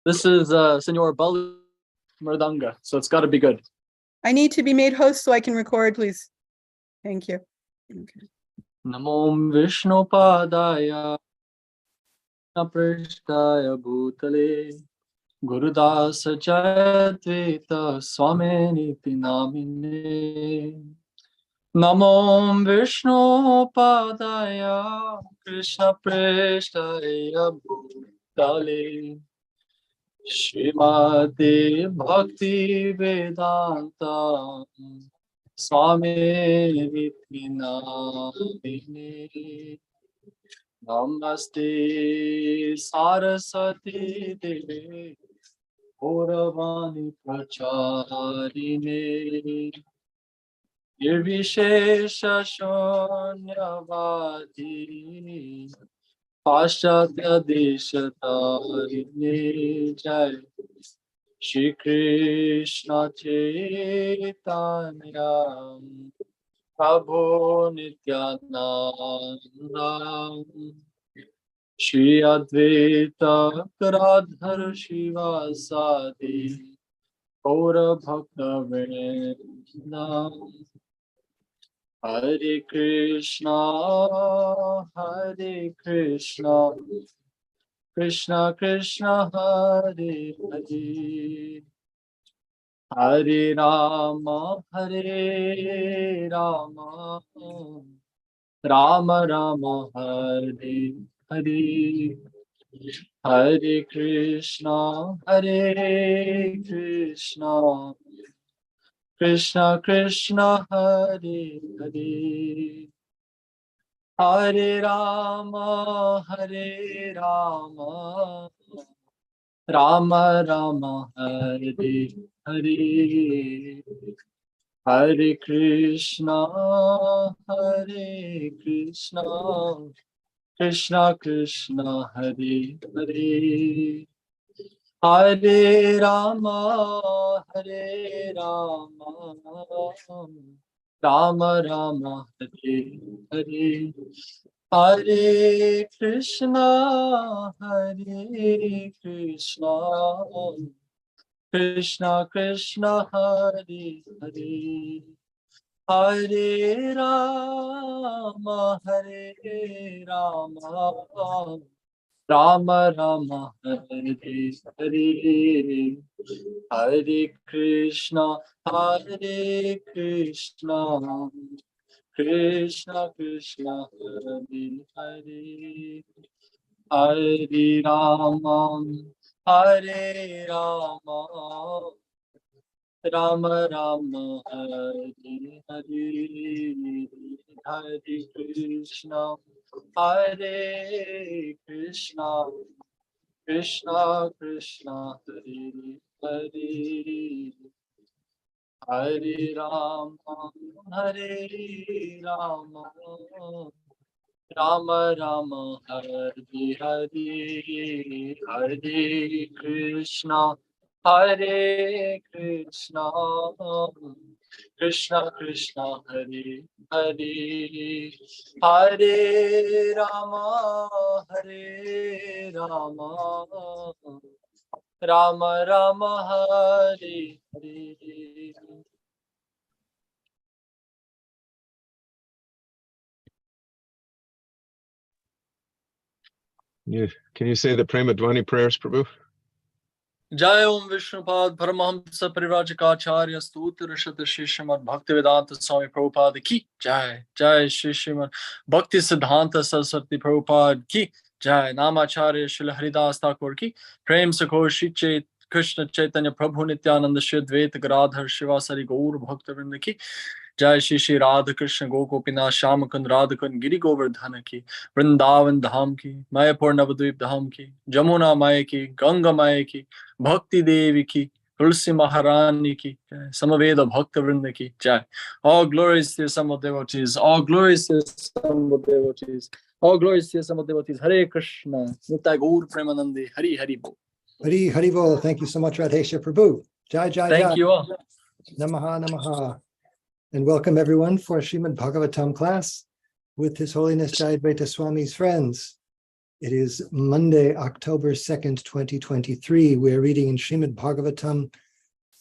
This is Senor Bali Mridanga, so it's got to be good. I need to be made host so I can record, please. Thank you. Okay. Namo Vishnu Padaya Prashtaya Bhutale Gurudas Jayadvaita Swami Niti Namine Namo Vishnu Padaya Krishna Prashtaya Bhutale Srimad Bhakti Vedanta Swami Niti Namine Namaste Saraswati Devi Gauravani Pracharine Nirvishesha Shunyavadi Paschatya Deshatarine Jai Shri Krishna Chaitanya Prabhu Nityananda Shri Advaita Gadadhar Shivasadi Gaura Bhakta Vrinda Hare Krishna Krishna Krishna Hare Hare Hare Rama Rama Rama Hare Hare Hare Krishna Krishna Krishna Hare Hare Hare Rama Rama Rama Hare Hare Hare Krishna Krishna Krishna Hare Hare Hare Rama Rama Rama Hare Hare Hare Krishna Krishna Krishna Hare Hare Hare Rama Rama Rama Hare Hare Hare Krishna Krishna Krishna Hare Hare Hare Rama Rama Rama Hare Hare Hare Krishna Krishna Krishna Hare Hare Hare Rama Rama Rama Hare Hare Hare Krishna Krishna Krishna Hare Hare Hare Rama Rama Rama Hare Hare Can you say the Prema Dvani prayers, Prabhu? Jai Om Vishnupad Paramahamsa Parivrajakacharya Stutra Shata Shri Srimad Bhaktivedanta Swami Prabhupada Ki Jai Jai Shri Srimad Bhakti Siddhanta Saraswati Prabhupada Ki Jai Namacharya Srila Haridas Thakur Ki Prem Sakho Shri Krishna Chaitanya Prabhu Nityananda Shri Advaita Gadadhar Shivasari Gaur Bhaktivinoda Ki Jai Shri Shri Radha Krishna Gopinath Shyamakund Radhakund Giri Govardhana Ki Vrindavan Dham Ki Mayapur Navadvip Dham Ki Jamuna Maya Ki Ganga Maya Ki Bhakti Devi Ki Tulsi Maharani Ki Samaveda Bhakta Vrinda Ki Jai. All glories to some of devotees. All glories to some of devotees. All glories to some of devotees. Hare Krishna. Nitai Gaur Premanandi. Hari Hari Bo. Hari Hari Bol. Thank you so much, Radhesha Prabhu. Jai Jai Jai. Thank you all. Namaha Namaha. And welcome everyone for Srimad-Bhagavatam class with His Holiness Jayadvaita Swami's friends. It is Monday, October 2nd, 2023. We're reading in Srimad-Bhagavatam,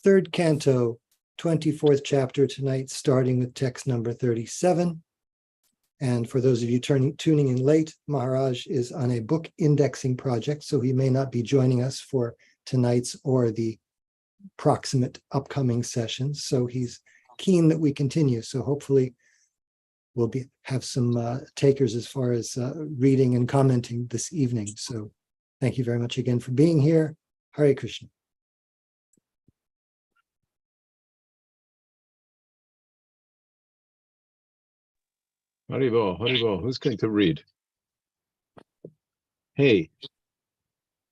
3rd canto, 24th chapter tonight, starting with text number 37. And for those of you tuning in late, Maharaj is on a book indexing project, so he may not be joining us for tonight's or the proximate upcoming sessions. So he's keen that we continue. So hopefully we'll have some takers as far as reading and commenting this evening. So thank you very much again for being here. Hare Krishna. Haribol, Haribol. Who's going to read? Hey,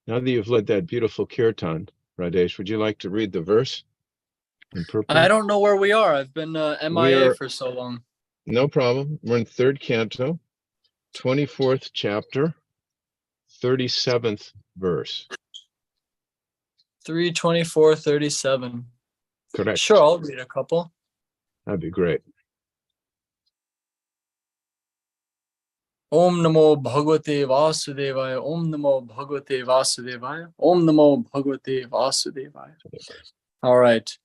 now that you've led that beautiful kirtan, Radesh, would you like to read the verse in purple? I don't know where we are. I've been MIA for so long. No problem. We're in 3rd canto, 24th chapter, 37th verse. 3:24:37. Correct. Sure, I'll read a couple. That'd be great. Om Namo Bhagavate Vasudevaya. Om Namo Bhagavate Vasudevaya. Om Namo Bhagavate Vasudevaya. All right.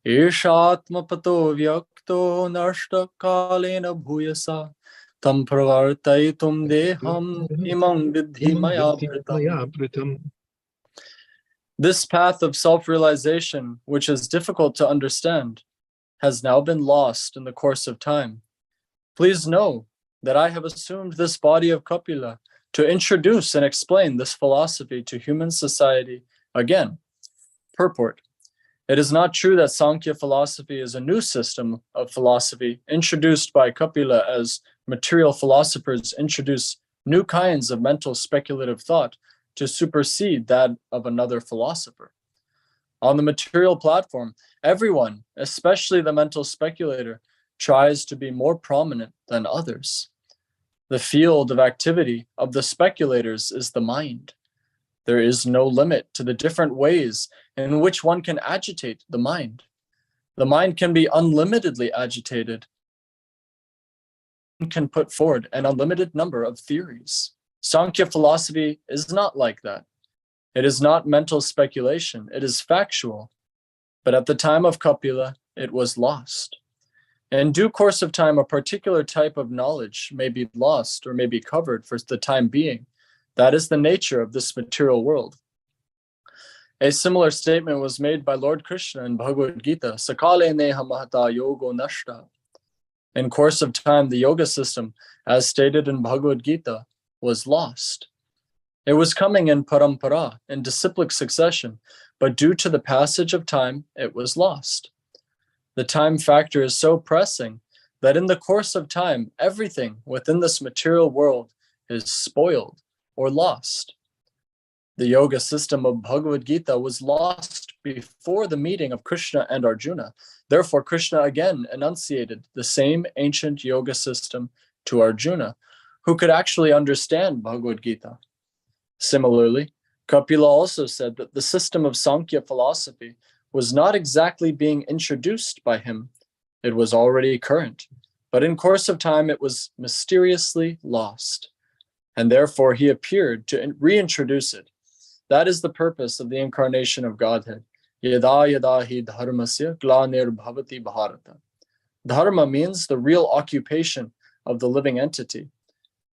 Ishatmapato vyakto nashta kalena bhuyasa tam pravartaitum deham imam vidhi maya vritam. This path of self-realization, which is difficult to understand, has now been lost in the course of time. Please know that I have assumed this body of Kapila to introduce and explain this philosophy to human society again. Purport. It is not true that Sankhya philosophy is a new system of philosophy introduced by Kapila as material philosophers introduce new kinds of mental speculative thought to supersede that of another philosopher. On the material platform, everyone, especially the mental speculator, tries to be more prominent than others. The field of activity of the speculators is the mind. There is no limit to the different ways in which one can agitate the mind. The mind can be unlimitedly agitated. One can put forward an unlimited number of theories. Sankhya philosophy is not like that. It is not mental speculation, it is factual. But at the time of Kapila, it was lost. In due course of time, a particular type of knowledge may be lost or may be covered for the time being. That is the nature of this material world. A similar statement was made by Lord Krishna in Bhagavad Gita, Sakale neha mahata yogo nashta. In course of time, the yoga system, as stated in Bhagavad Gita, was lost. It was coming in parampara, in disciplic succession, but due to the passage of time, it was lost. The time factor is so pressing that in the course of time, everything within this material world is spoiled or lost. The yoga system of Bhagavad Gita was lost before the meeting of Krishna and Arjuna. Therefore, Krishna again enunciated the same ancient yoga system to Arjuna, who could actually understand Bhagavad Gita. Similarly, Kapila also said that the system of Sankhya philosophy was not exactly being introduced by him. It was already current, but in course of time it was mysteriously lost. And therefore he appeared to reintroduce it. That is the purpose of the incarnation of Godhead. Yada yada hi dharmasya glanir bhavati bharata. Dharma means the real occupation of the living entity.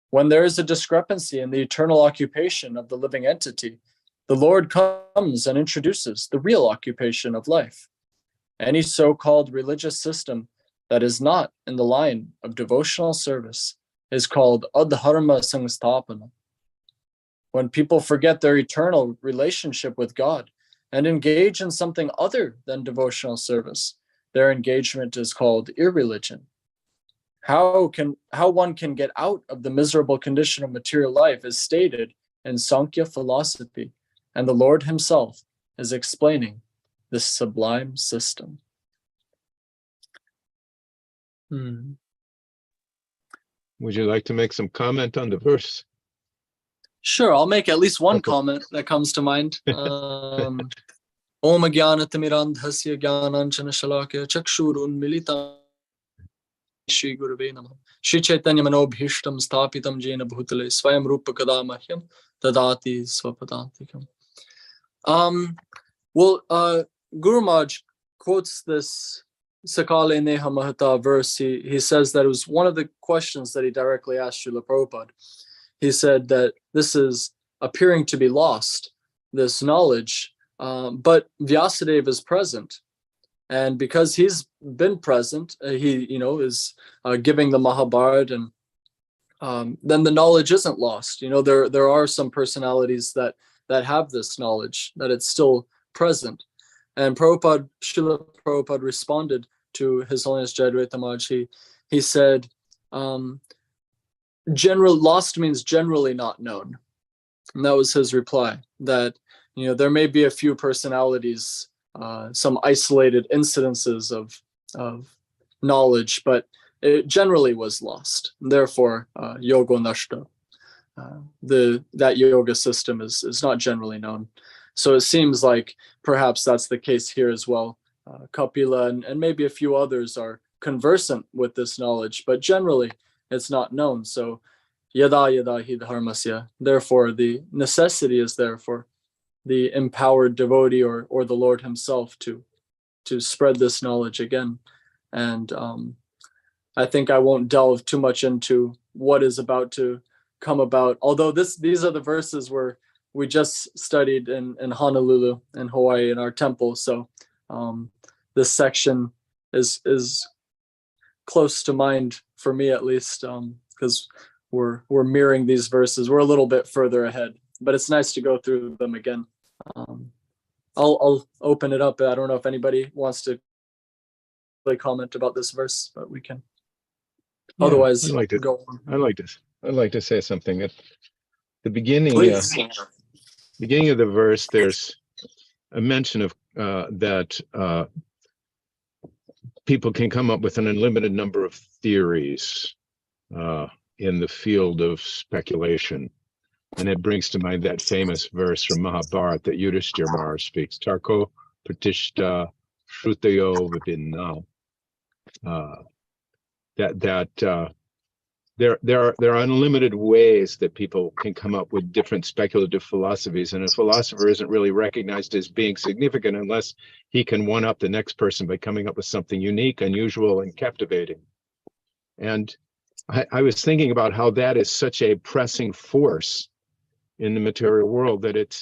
When there is a discrepancy in the eternal occupation of the living entity, the Lord comes and introduces the real occupation of life. Any so-called religious system that is not in the line of devotional service is called adharma samstapana. When people forget their eternal relationship with God and engage in something other than devotional service, their engagement is called irreligion. How one can get out of the miserable condition of material life is stated in Sankhya philosophy, and the Lord himself is explaining this sublime system. Would you like to make some comment on the verse? Sure, I'll make at least one Okay. comment that comes to mind. Om Jnanatimirandhasya Jnananjana Shalakya Chakshurun Milita Shri Gurave Namaha Shri Chaitanya Manobhishtam Stapitam Jena Bhutale Swayam Rupa Kadamahyam Dadati Swapadantikam. Guru Maharaj quotes this Sakale Neha Mahata verse. He says that it was one of the questions that he directly asked Srila Prabhupada. He said that this is appearing to be lost, this knowledge, but Vyasadeva is present. And because he's been present, he is giving the Mahabharata, and then the knowledge isn't lost. There are some personalities that have this knowledge, that it's still present. And Srila Prabhupada responded to His Holiness Jayadvaita Maharaj. He said, lost means generally not known. And that was his reply, that there may be a few personalities, some isolated incidences of knowledge, but it generally was lost. And therefore, yoga nashta, that yoga system is not generally known. So it seems like perhaps that's the case here as well. Kapila and maybe a few others are conversant with this knowledge, but generally it's not known. So yada yada hi dharmasya, therefore the necessity is there for the empowered devotee or the Lord himself to spread this knowledge again. And I think I won't delve too much into what is about to come about, although these are the verses where we just studied in Honolulu in Hawaii in our temple. So this section is close to mind for me, at least, because we're mirroring these verses. We're a little bit further ahead, but it's nice to go through them again. I'll open it up. I don't know if anybody wants to comment about this verse, but we can. Yeah, Otherwise, go on. I'd like to say something. At the beginning, beginning of the verse, there's a mention of that people can come up with an unlimited number of theories in the field of speculation. And it brings to mind that famous verse from Mahabharata that Yudhishthira Maharaj speaks, Tarko Pratishta Shrutayo Vidinna. There are unlimited ways that people can come up with different speculative philosophies, and a philosopher isn't really recognized as being significant unless he can one-up the next person by coming up with something unique, unusual, and captivating. And I was thinking about how that is such a pressing force in the material world, that it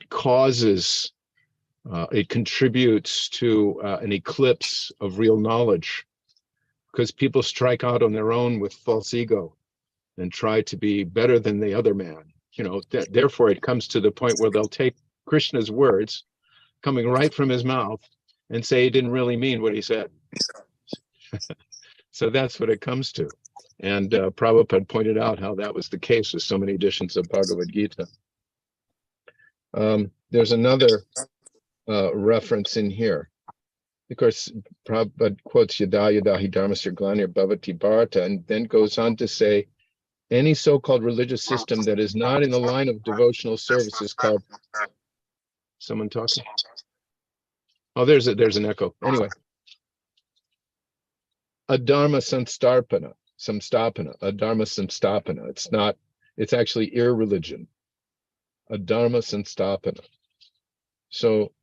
causes, it contributes to an eclipse of real knowledge, because people strike out on their own with false ego and try to be better than the other man. Therefore it comes to the point where they'll take Krishna's words coming right from his mouth and say he didn't really mean what he said. So that's what it comes to. And Prabhupada pointed out how that was the case with so many editions of Bhagavad Gita. There's another reference in here. Of course, Prabhupada quotes Yada Yada Hi Dharmasya Glanir Bhavati Bharata, and then goes on to say, any so-called religious system that is not in the line of devotional service is called... Someone talking? Oh, there's an echo. Anyway. Adharma samstapana, adharma samstapana. It's actually irreligion. Adharma samstapana. So,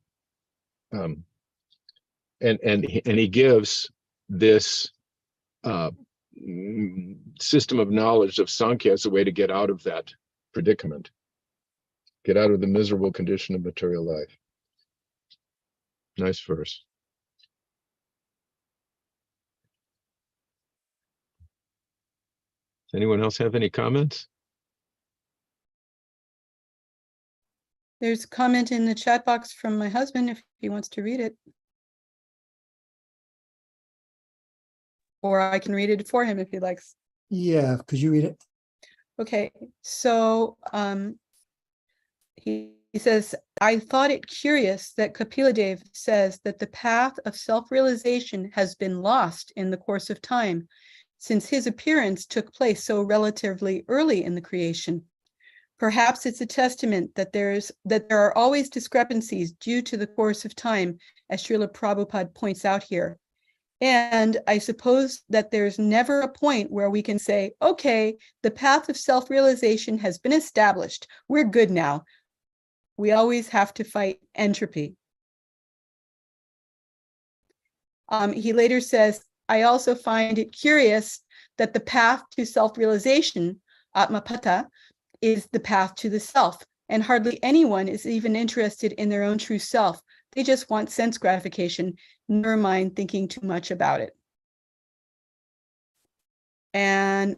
and he gives this system of knowledge of Sankhya as a way to get out of that predicament, get out of the miserable condition of material life. Nice verse. Does anyone else have any comments? There's a comment in the chat box from my husband if he wants to read it. Or I can read it for him if he likes. Yeah, could you read it? Okay, so he says, I thought it curious that Kapila says that the path of self-realization has been lost in the course of time, since his appearance took place so relatively early in the creation. Perhaps it's a testament that there are always discrepancies due to the course of time, as Srila Prabhupada points out here. And I suppose that there's never a point where we can say, okay, the path of self-realization has been established. We're good now. We always have to fight entropy. He later says, I also find it curious that the path to self-realization, Atmapata, is the path to the self. And hardly anyone is even interested in their own true self. They just want sense gratification, never mind thinking too much about it. And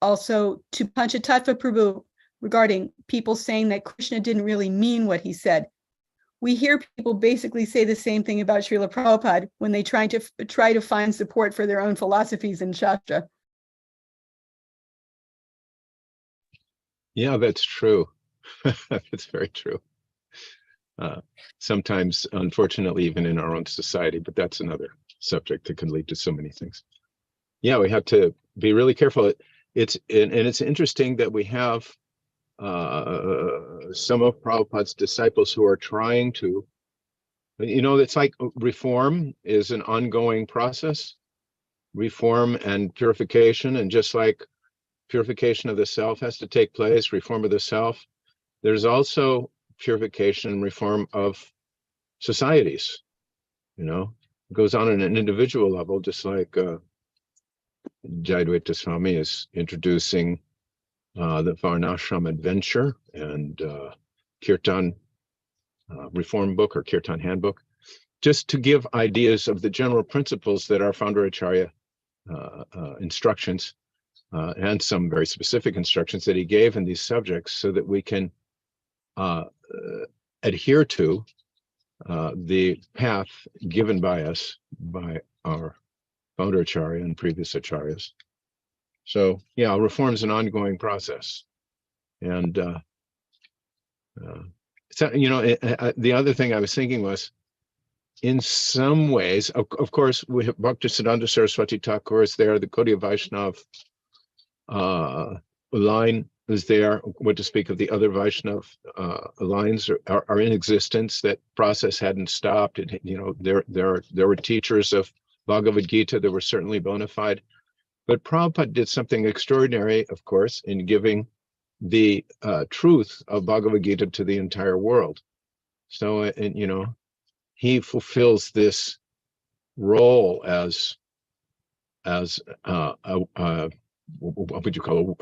also to Panchatattva Prabhu regarding people saying that Krishna didn't really mean what he said. We hear people basically say the same thing about Srila Prabhupada when they try to find support for their own philosophies in Shastra. Yeah, that's true. That's very true. Sometimes, unfortunately, even in our own society, but that's another subject that can lead to so many things. Yeah, we have to be really careful. It's interesting that we have some of Prabhupada's disciples who are trying to, it's like reform is an ongoing process, reform and purification, and just like purification of the self has to take place, reform of the self, there's also purification and reform of societies. It goes on an individual level, just like Jayadvaita Swami is introducing the Varnashram Adventure and Kirtan Reform Book or Kirtan Handbook, just to give ideas of the general principles that our founder Acharya instructions and some very specific instructions that he gave in these subjects, so that we can adhere to the path given by us, by our founder Acharya and previous Acharyas. So yeah, reform is an ongoing process. And the other thing I was thinking was, in some ways, of course, we have Bhaktisiddhanta Saraswati Thakur is there, the Gaudiya Vaishnav line is there. What to speak of the other Vaishnav lines are in existence. That process hadn't stopped. There were teachers of Bhagavad Gita that were certainly bona fide. But Prabhupada did something extraordinary, of course, in giving the truth of Bhagavad Gita to the entire world. So, he fulfills this role as what would you call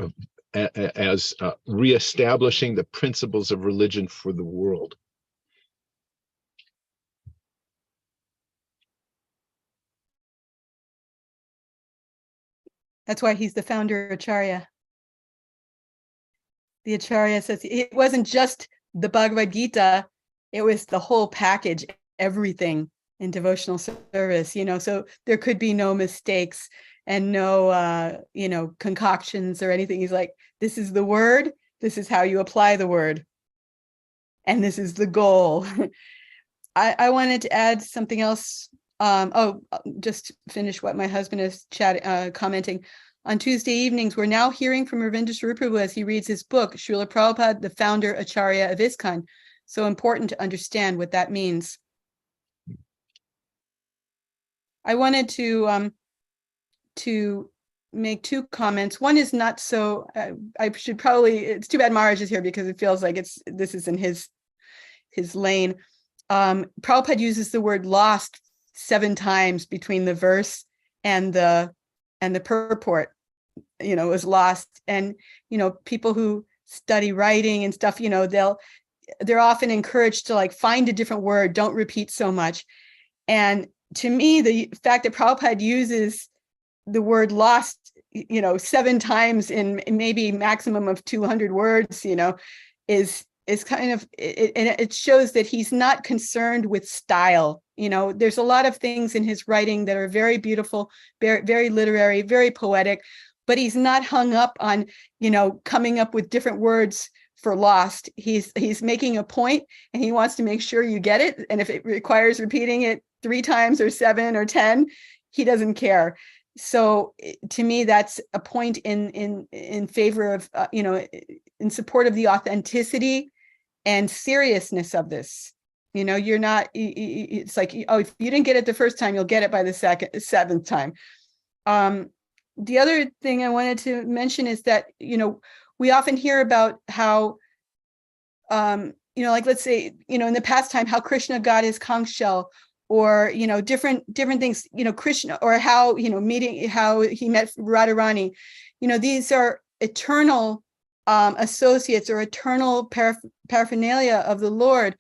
it? As reestablishing the principles of religion for the world. That's why he's the founder Acharya. The Acharya says it wasn't just the Bhagavad Gita, it was the whole package, everything in devotional service, so there could be no mistakes and no, concoctions or anything. He's like, this is the word, this is how you apply the word, and this is the goal. I wanted to add something else. Just finish what my husband is commenting. On Tuesday evenings, we're now hearing from Ravinda Swaruprabhu as he reads his book, Srila Prabhupada, the founder Acharya of ISKCON. So important to understand what that means. I wanted to make two comments. One is not so, I should probably, it's too bad Maharaj is here because it feels like this is in his lane. Prabhupada uses the word lost 7 times between the verse and the purport, was lost. And, people who study writing and stuff, they're often encouraged to find a different word, don't repeat so much. And to me, the fact that Prabhupada uses the word lost, 7 times in maybe maximum of 200 words, is kind of, it shows that he's not concerned with style. There's a lot of things in his writing that are very beautiful, very, very literary, very poetic, but he's not hung up on, coming up with different words for lost. He's making a point and he wants to make sure you get it. And if it requires repeating it 3 times or 7 or 10, he doesn't care. So to me, that's a point in favor of, in support of the authenticity and seriousness of this. You know, you're not, it's like, oh, if you didn't get it the first time, you'll get it by the seventh time. The other thing I wanted to mention is that, you know, we often hear about how, you know, like, let's say, you know, in the past time, how Krishna got his conch shell, or, you know, different things, you know, Krishna, or how, you know, how he met Radharani. You know, these are eternal associates or eternal paraphernalia of the Lord.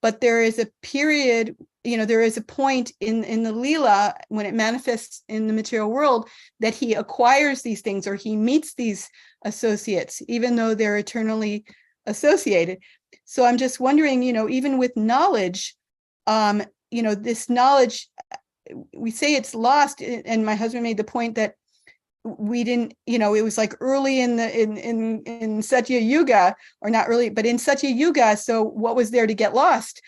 But there is a period, you know, there is a point in the Leela, when it manifests in the material world, that he acquires these things, or he meets these associates, even though they're eternally associated. So I'm just wondering, you know, even with knowledge, you know, this knowledge, we say it's lost. And my husband made the point that we didn't, you know, it was like early in Satya Yuga, or not early, but in Satya Yuga. So what was there to get lost?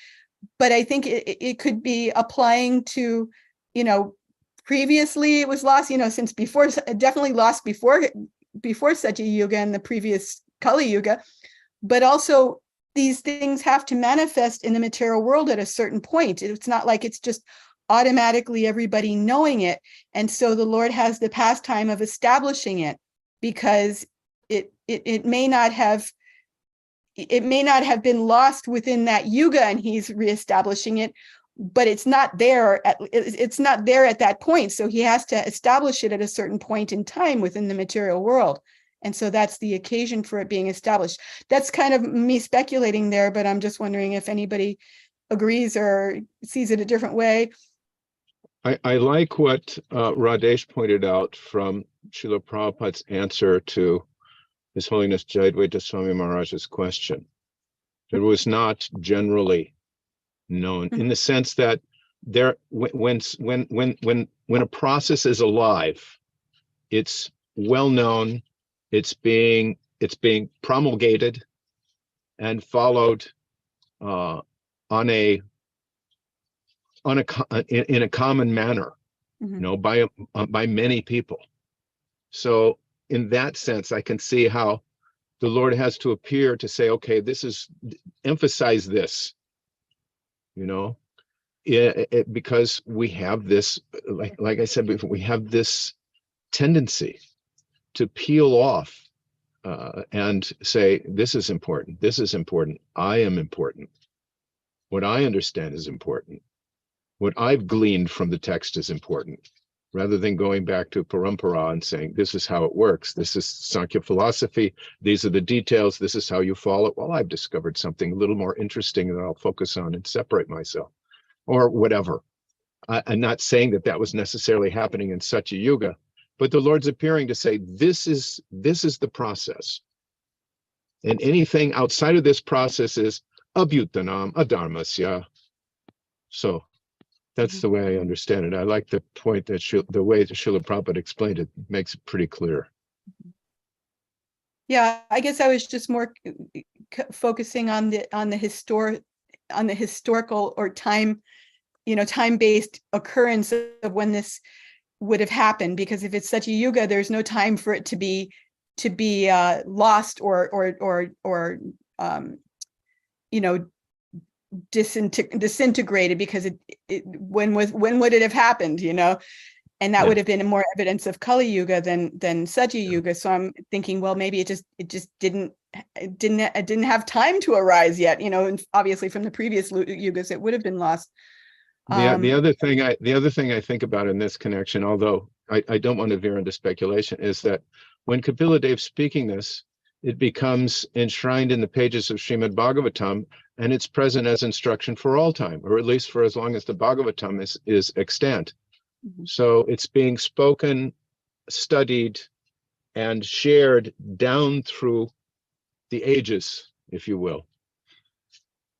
But I think it could be applying to, you know, previously it was lost, you know, since before, definitely lost before Satya Yuga and the previous Kali Yuga, but also these things have to manifest in the material world at a certain point. It's not like it's just automatically everybody knowing it. And so the Lord has the pastime of establishing it, because it may not have been lost within that yuga, and he's reestablishing it, but it's not there at that point. So he has to establish it at a certain point in time within the material world. And so that's the occasion for it being established. That's kind of me speculating there, but I'm just wondering if anybody agrees or sees it a different way. I like what Radesh pointed out from Srila Prabhupada's answer to His Holiness Jayadvaita Swami Maharaj's question. It was not generally known, in the sense that there, when a process is alive, it's well known, it's being promulgated and followed in a common manner, you know, by many people. So in that sense, I can see how the Lord has to appear to say, okay, emphasize this, you know, because we have this, like I said before, we have this tendency to peel off and say, this is important, I am important, what I understand is important, what I've gleaned from the text is important, rather than going back to parampara and saying, this is how it works, this is Sankhya philosophy, these are the details, this is how you follow it. Well, I've discovered something a little more interesting that I'll focus on and separate myself, or whatever. I'm not saying that was necessarily happening in Satya Yuga, but the Lord's appearing to say, this is the process. And anything outside of this process is abhutanam adharmasya. So that's the way I understand it. I like the point that the way that Srila Prabhupada explained it makes it pretty clear. Yeah, I guess I was just more focusing on the historical or time, you know, time-based occurrence of when this would have happened. Because if it's such a yuga, there's no time for it to be lost or you know, disintegrated, because when would it have happened, you know? And that would have been more evidence of Kali Yuga than Satya Yuga. So I'm thinking, well, maybe it just didn't have time to arise yet, you know. And obviously from the previous yugas it would have been lost. The other thing I think about in this connection, although I don't want to veer into speculation, is that when Kapila Dev's speaking this, it becomes enshrined in the pages of Srimad-Bhagavatam, and it's present as instruction for all time, or at least for as long as the Bhagavatam is extant. So it's being spoken, studied, and shared down through the ages, if you will.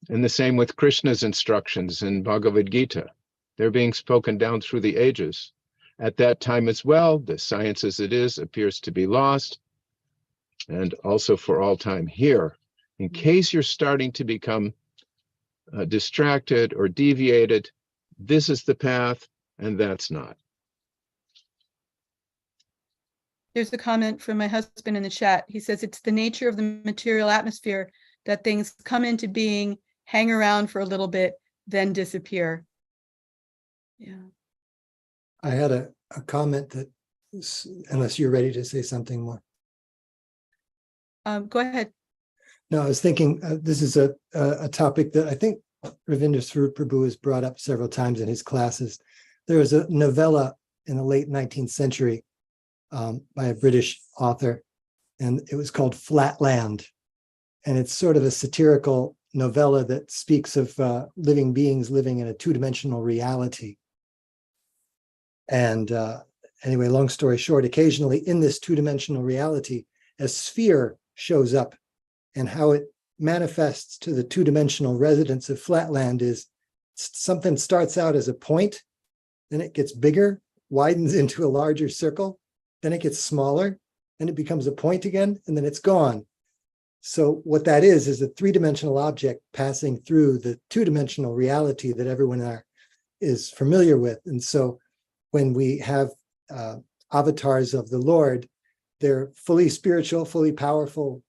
And the same with Krishna's instructions in Bhagavad Gita. They're being spoken down through the ages. At that time as well, the science as it is appears to be lost, and also for all time here. In case you're starting to become distracted or deviated, this is the path, and that's not. There's a comment from my husband in the chat. He says, it's the nature of the material atmosphere that things come into being, hang around for a little bit, then disappear. Yeah. I had a comment that, unless you're ready to say something more. Go ahead. No, I was thinking this is a topic that I think Ravinder Swarup Prabhu has brought up several times in his classes. There was a novella in the late 19th century by a British author, and it was called Flatland. And it's sort of a satirical novella that speaks of living beings living in a two-dimensional reality. And anyway, long story short, occasionally in this two-dimensional reality, a sphere shows up, and how it manifests to the two-dimensional residents of Flatland is something starts out as a point, then it gets bigger, widens into a larger circle, then it gets smaller, and it becomes a point again, and then it's gone. So what that is a three-dimensional object passing through the two-dimensional reality that everyone is familiar with. And so when we have avatars of the Lord, they're fully spiritual, fully powerful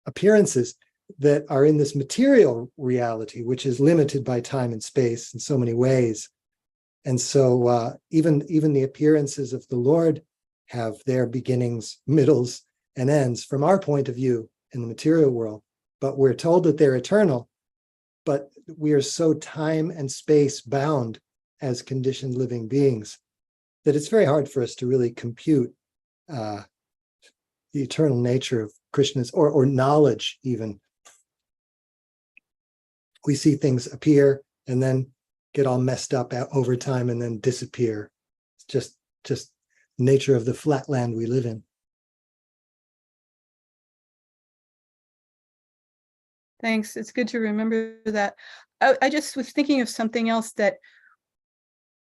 appearances that are in this material reality, which is limited by time and space in so many ways. And so even the appearances of the Lord have their beginnings, middles, and ends from our point of view in the material world. But we're told that they're eternal, but we are so time and space bound as conditioned living beings that it's very hard for us to really compute the eternal nature of Krishna's, or knowledge even. We see things appear and then get all messed up over time and then disappear. It's just nature of the flat land we live in. Thanks. It's good to remember that. I just was thinking of something else that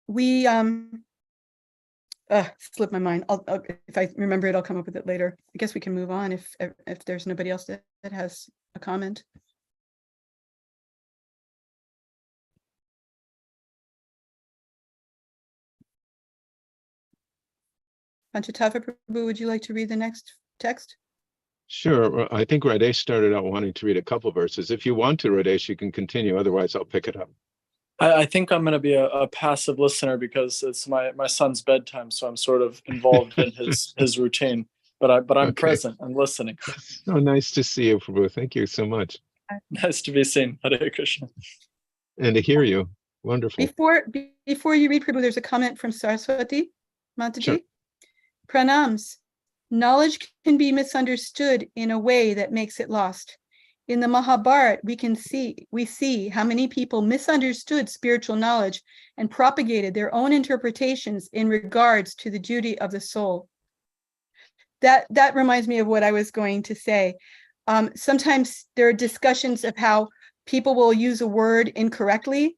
we slipped my mind. If I remember it, I'll come up with it later. I guess we can move on if there's nobody else that has a comment. Panchatattva Prabhu, would you like to read the next text? Sure. I think Radesh started out wanting to read a couple verses. If you want to, Radesh, you can continue. Otherwise, I'll pick it up. I think I'm going to be a passive listener because it's my son's bedtime, so I'm sort of involved in his routine. But I'm Okay. present and listening. So nice to see you, Prabhu. Thank you so much. Nice to be seen. Hare Krishna. And to hear you. Wonderful. Before you read, Prabhu, there's a comment from Saraswati Mataji. Sure. Pranams. Knowledge can be misunderstood in a way that makes it lost. In the Mahabharata, we see how many people misunderstood spiritual knowledge and propagated their own interpretations in regards to the duty of the soul. That reminds me of what I was going to say. Sometimes there are discussions of how people will use a word incorrectly,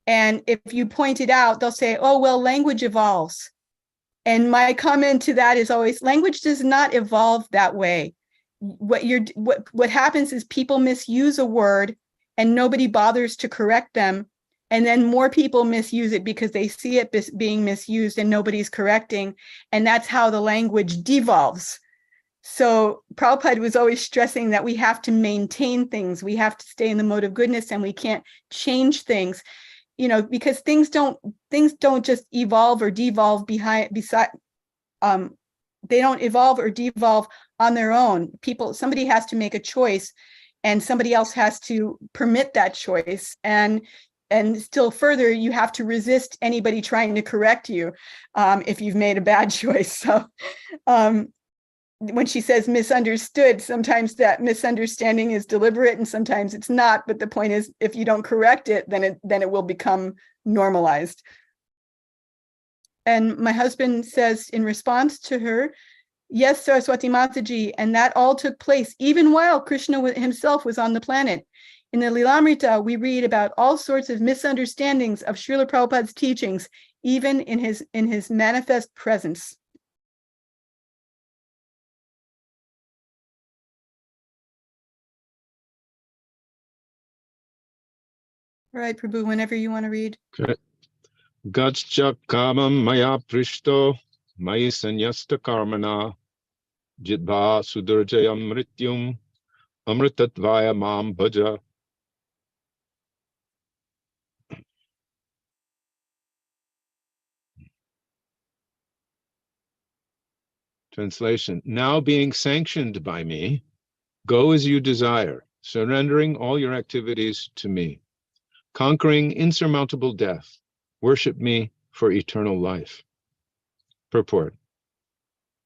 and if you point it out, they'll say, "Oh, well, language evolves." And my comment to that is always, language does not evolve that way. What happens is people misuse a word and nobody bothers to correct them. And then more people misuse it because they see it being misused and nobody's correcting. And that's how the language devolves. So Prabhupada was always stressing that we have to maintain things. We have to stay in the mode of goodness and we can't change things. Because things don't just evolve or devolve they don't evolve or devolve on their own. Somebody has to make a choice and somebody else has to permit that choice. And still further, you have to resist anybody trying to correct you if you've made a bad choice. So when she says misunderstood, sometimes that misunderstanding is deliberate and sometimes it's not. But the point is, if you don't correct it, then it will become normalized. And my husband says in response to her, yes, Saraswati Mataji, and that all took place even while Krishna himself was on the planet. In the Lilamrita, we read about all sorts of misunderstandings of Srila Prabhupada's teachings, even in his manifest presence. All right, Prabhu, whenever you want to read. Okay. Gaccha kamam maya prishto mayi sanyasta karmana jidva sudurjayam mrityum Amritatvaya mam bhaja. Translation, now being sanctioned by me, go as you desire, surrendering all your activities to me. Conquering insurmountable death, worship me for eternal life. Purport.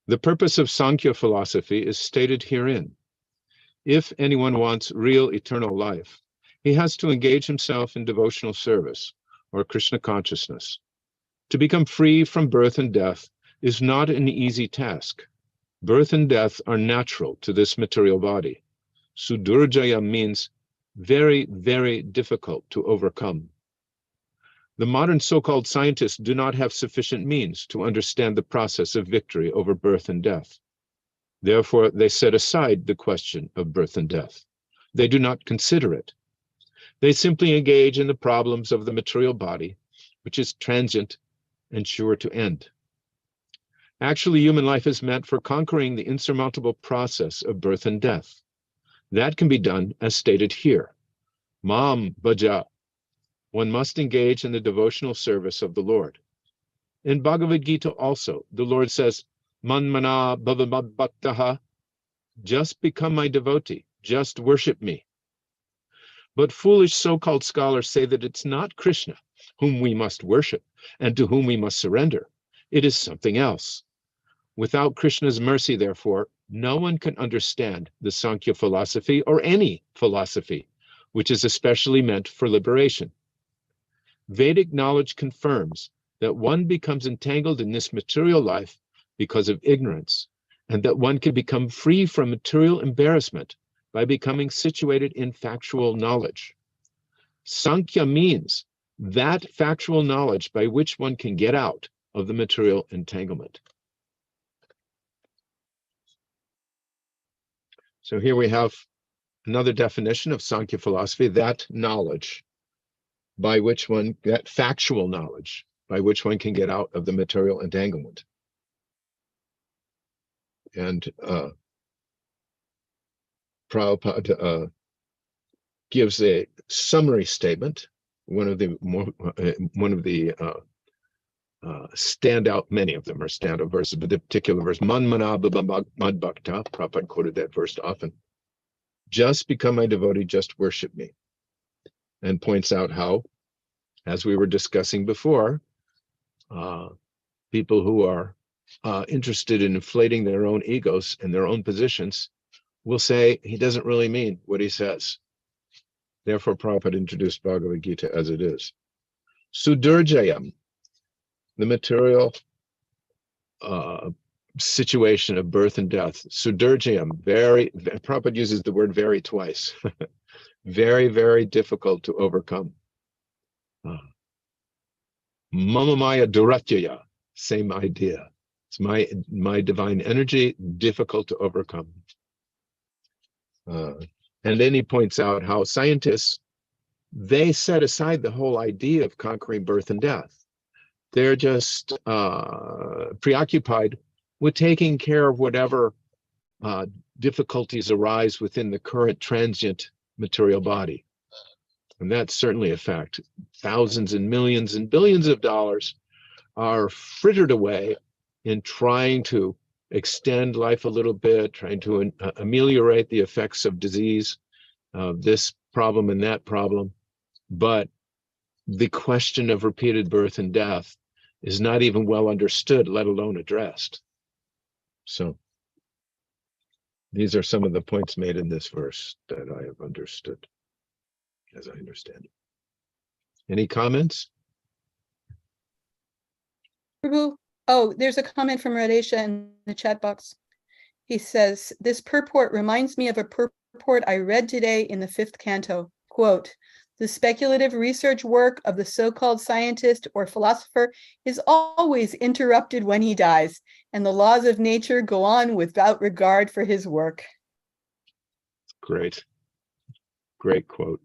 The purpose of Sankhya philosophy is stated herein. If anyone wants real eternal life, he has to engage himself in devotional service or Krishna consciousness. To become free from birth and death is not an easy task. Birth and death are natural to this material body. Sudurjaya means very, very difficult to overcome. The modern so-called scientists do not have sufficient means to understand the process of victory over birth and death. Therefore, they set aside the question of birth and death. They do not consider it. They simply engage in the problems of the material body, which is transient and sure to end. Actually, human life is meant for conquering the insurmountable process of birth and death. That can be done as stated here. Mam bhaja. One must engage in the devotional service of the Lord. In Bhagavad Gita also, the Lord says, Manmana bhavamabhaktaha, just become my devotee, just worship me. But foolish so-called scholars say that it's not Krishna whom we must worship and to whom we must surrender. It is something else. Without Krishna's mercy, therefore, no one can understand the Sankhya philosophy or any philosophy, which is especially meant for liberation. Vedic knowledge confirms that one becomes entangled in this material life because of ignorance, and that one can become free from material embarrassment by becoming situated in factual knowledge. Sankhya means that factual knowledge by which one can get out of the material entanglement. So here we have another definition of Sankhya philosophy, that knowledge by which one, that factual knowledge by which one can get out of the material entanglement. And Prabhupada gives a summary statement, one of the standout, many of them are standout verses, but the particular verse, Manmana Madbhakta, Prabhupada quoted that verse often. Just become my devotee, just worship me. And points out how, as we were discussing before, people who are interested in inflating their own egos and their own positions will say he doesn't really mean what he says. Therefore, Prabhupada introduced Bhagavad Gita as it is. Sudurjayam, the material situation of birth and death. Sudurjayam, Prabhupada uses the word very twice. Very, very difficult to overcome. Mamamaya Duratyaya, same idea. It's my divine energy, difficult to overcome. And then he points out how scientists, they set aside the whole idea of conquering birth and death. They're just preoccupied with taking care of whatever difficulties arise within the current transient material body. And that's certainly a fact. Thousands and millions and billions of dollars are frittered away in trying to extend life a little bit, trying to ameliorate the effects of disease, this problem and that problem. But the question of repeated birth and death is not even well understood, let alone addressed. So these are some of the points made in this verse that I have understood, as I understand it. Any comments? Prabhu, oh, there's a comment from Radesha in the chat box. He says, this purport reminds me of a purport I read today in the 5th canto. Quote, the speculative research work of the so-called scientist or philosopher is always interrupted when he dies, and the laws of nature go on without regard for his work. Great. Great quote.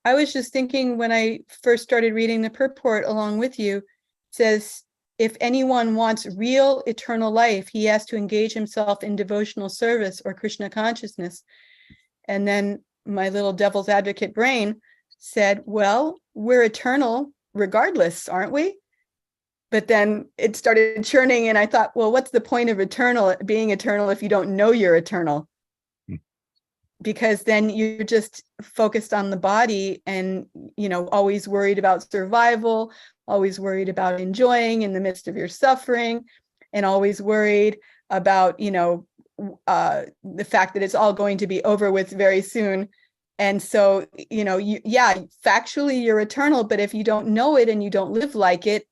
I was just thinking when I first started reading the purport along with you, it says, if anyone wants real eternal life, he has to engage himself in devotional service or Krishna consciousness. And then my little devil's advocate brain said, well, we're eternal regardless, aren't we? But then it started churning, and I thought, well, what's the point of being eternal if you don't know you're eternal? Because then you're just focused on the body and, always worried about survival, always worried about enjoying in the midst of your suffering, and always worried about, the fact that it's all going to be over with very soon. And so, factually you're eternal, but if you don't know it and you don't live like it,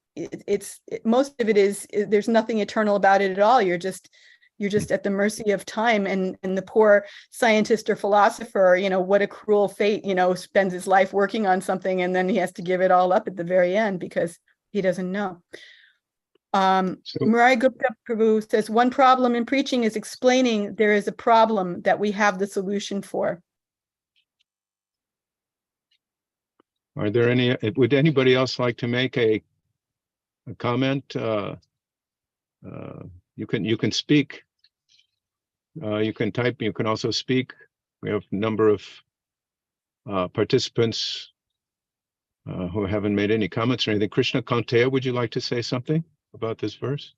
most of it is, there's nothing eternal about it at all. You're just at the mercy of time, and the poor scientist or philosopher, what a cruel fate, spends his life working on something and then he has to give it all up at the very end because he doesn't know. Murari Gupta Prabhu says, one problem in preaching is explaining there is a problem that we have the solution for. Are there would anybody else like to make a comment? You can speak. You can type. You can also speak. We have a number of participants who haven't made any comments or anything. Krishna Kanteya, would you like to say something about this verse?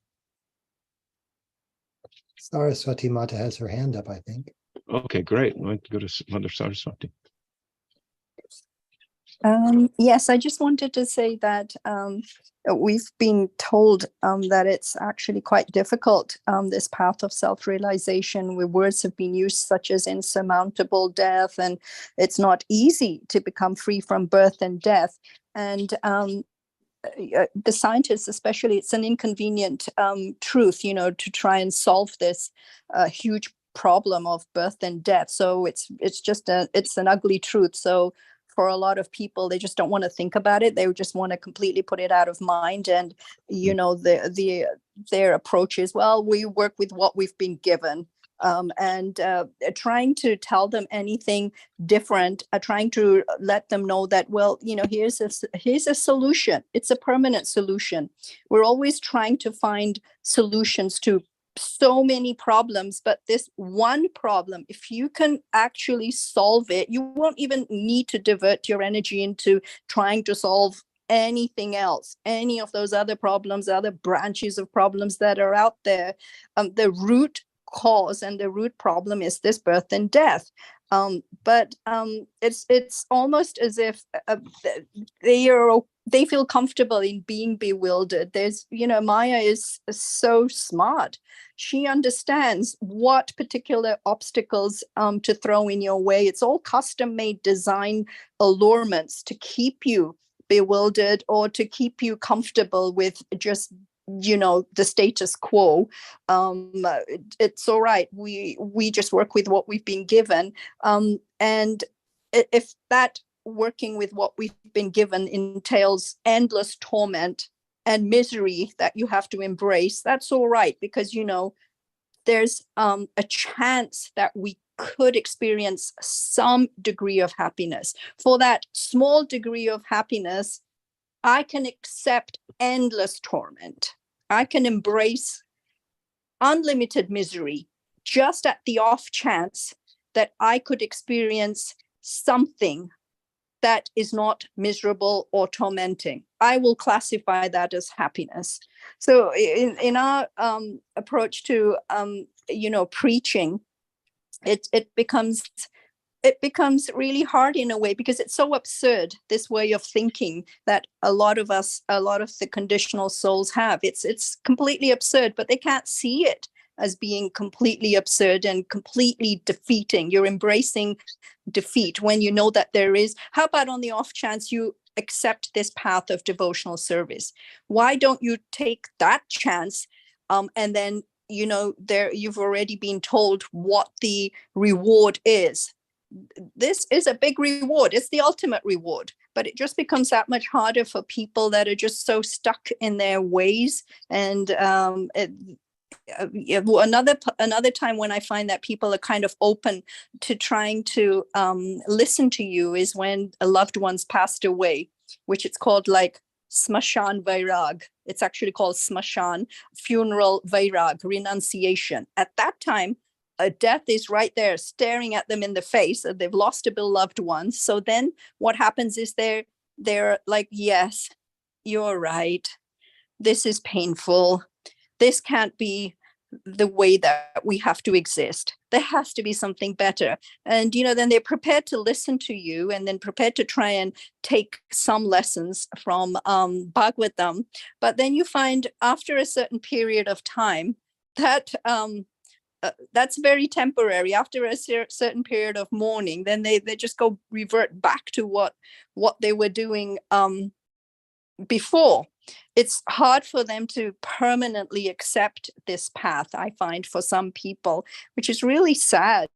Saraswati Mata has her hand up, I think. Okay, great. Let's go to Mother Saraswati. Yes, I just wanted to say that we've been told that it's actually quite difficult, this path of self-realization, where words have been used such as insurmountable death, and it's not easy to become free from birth and death. And the scientists especially, it's an inconvenient truth, to try and solve this huge problem of birth and death. So it's an ugly truth. So for a lot of people, they just don't want to think about it. They just want to completely put it out of mind. And, their approach is, well, we work with what we've been given. And trying to tell them anything different, trying to let them know that, well, here's a solution. It's a permanent solution. We're always trying to find solutions to so many problems, but this one problem, if you can actually solve it, you won't even need to divert your energy into trying to solve anything else, any of those other problems, other branches of problems that are out there. The root cause and the root problem is this birth and death. But it's almost as if they feel comfortable in being bewildered. There's, Maya is so smart. She understands what particular obstacles to throw in your way. It's all custom-made design allurements to keep you bewildered or to keep you comfortable with just the status quo. It's all right. We just work with what we've been given. And if that working with what we've been given entails endless torment and misery that you have to embrace, that's all right, because there's a chance that we could experience some degree of happiness. For that small degree of happiness, I can accept endless torment. I can embrace unlimited misery just at the off chance that I could experience something that is not miserable or tormenting. I will classify that as happiness. So in our approach to preaching, it becomes really hard in a way, because it's so absurd, this way of thinking that a lot of the conditional souls have. It's completely absurd, but they can't see it as being completely absurd and completely defeating. You're embracing defeat when you know that there is. How about on the off chance you accept this path of devotional service? Why don't you take that chance and then you've already been told what the reward is. This is a big reward. It's the ultimate reward, but it just becomes that much harder for people that are just so stuck in their ways. And another time when I find that people are kind of open to trying to listen to you is when a loved one's passed away, which it's called like smashan vairag. It's actually called smashan, funeral vairag, renunciation. At that time, a death is right there staring at them in the face. They've lost a beloved one. So then what happens is they're like, yes, you're right. This is painful. This can't be the way that we have to exist. There has to be something better. And, then they're prepared to listen to you and then prepared to try and take some lessons from Bhagavatam. But then you find after a certain period of time that that's very temporary. After a certain period of mourning, then they just revert back to what they were doing before. It's hard for them to permanently accept this path, I find, for some people, which is really sad.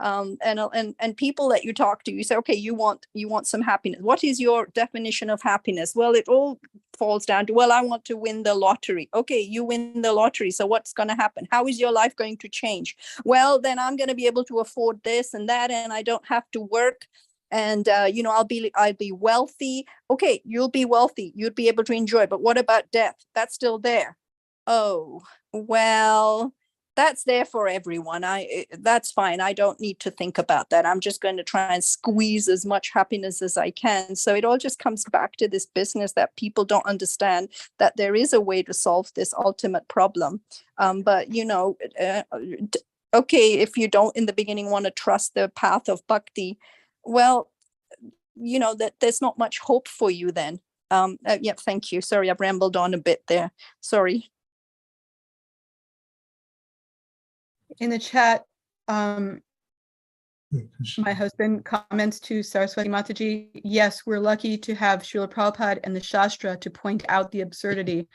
And people that you talk to, you say, okay, you want some happiness. What is your definition of happiness? Well, it all falls down to, well, I want to win the lottery. Okay, you win the lottery. So what's going to happen? How is your life going to change? Well, then I'm going to be able to afford this and that, and I don't have to work. And I'll be wealthy. Okay, you'll be wealthy. You'd be able to enjoy. But what about death? That's still there. Oh, well, that's there for everyone. That's fine. I don't need to think about that. I'm just going to try and squeeze as much happiness as I can. So it all just comes back to this business that people don't understand, that there is a way to solve this ultimate problem. But okay, if you don't in the beginning want to trust the path of bhakti, well, that there's not much hope for you then. Yeah, thank you. Sorry, I've rambled on a bit there. Sorry. In the chat, my husband comments to Saraswati Mataji, yes, we're lucky to have Srila Prabhupada and the Shastra to point out the absurdity.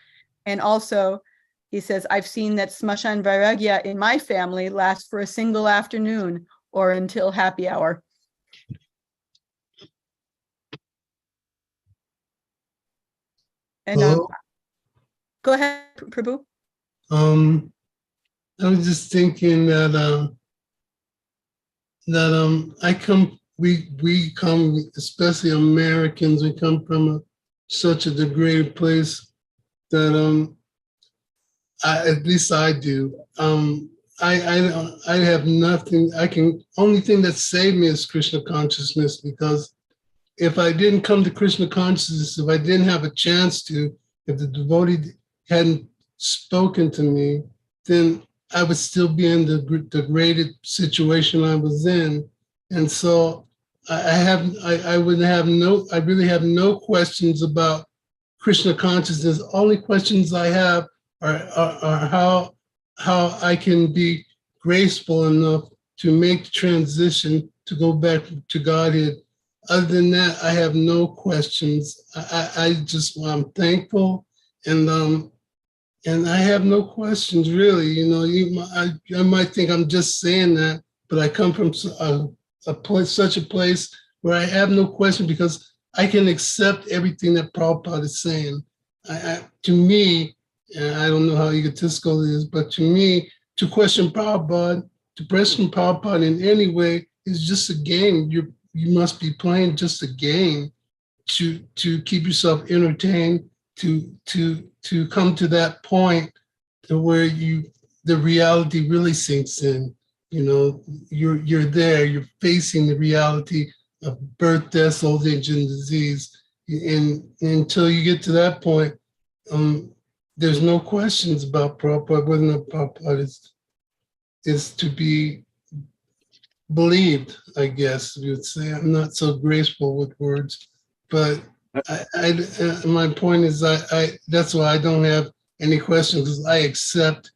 And also, he says, I've seen that Smashan Vairagya in my family lasts for a single afternoon or until happy hour. And go ahead, Prabhu. I was just thinking that we come, especially Americans, we come from such a degraded place that at least I do. I have nothing. Only thing that saved me is Krishna consciousness, because if I didn't come to Krishna consciousness, if I didn't have a chance to, if the devotee hadn't spoken to me, then I would still be in the degraded situation I was in. And so I really have no questions about Krishna consciousness. Only questions I have are how I can be graceful enough to make the transition to go back to Godhead. Other than that, I have no questions. I'm thankful, and I have no questions really. I might think I'm just saying that, but I come from such a place where I have no question, because I can accept everything that Prabhupada is saying. To me, and I don't know how egotistical it is, but to me, to question Prabhupada in any way is just a game. You must be playing just a game to keep yourself entertained, to come to that point to where the reality really sinks in. You're there, you're facing the reality of birth, death, old age, and disease. And until you get to that point, there's no questions about Prabhupada, whether or not Prabhupada is to be believed, I guess you would say. I'm not so graceful with words, but my point is that's why I don't have any questions, because I accept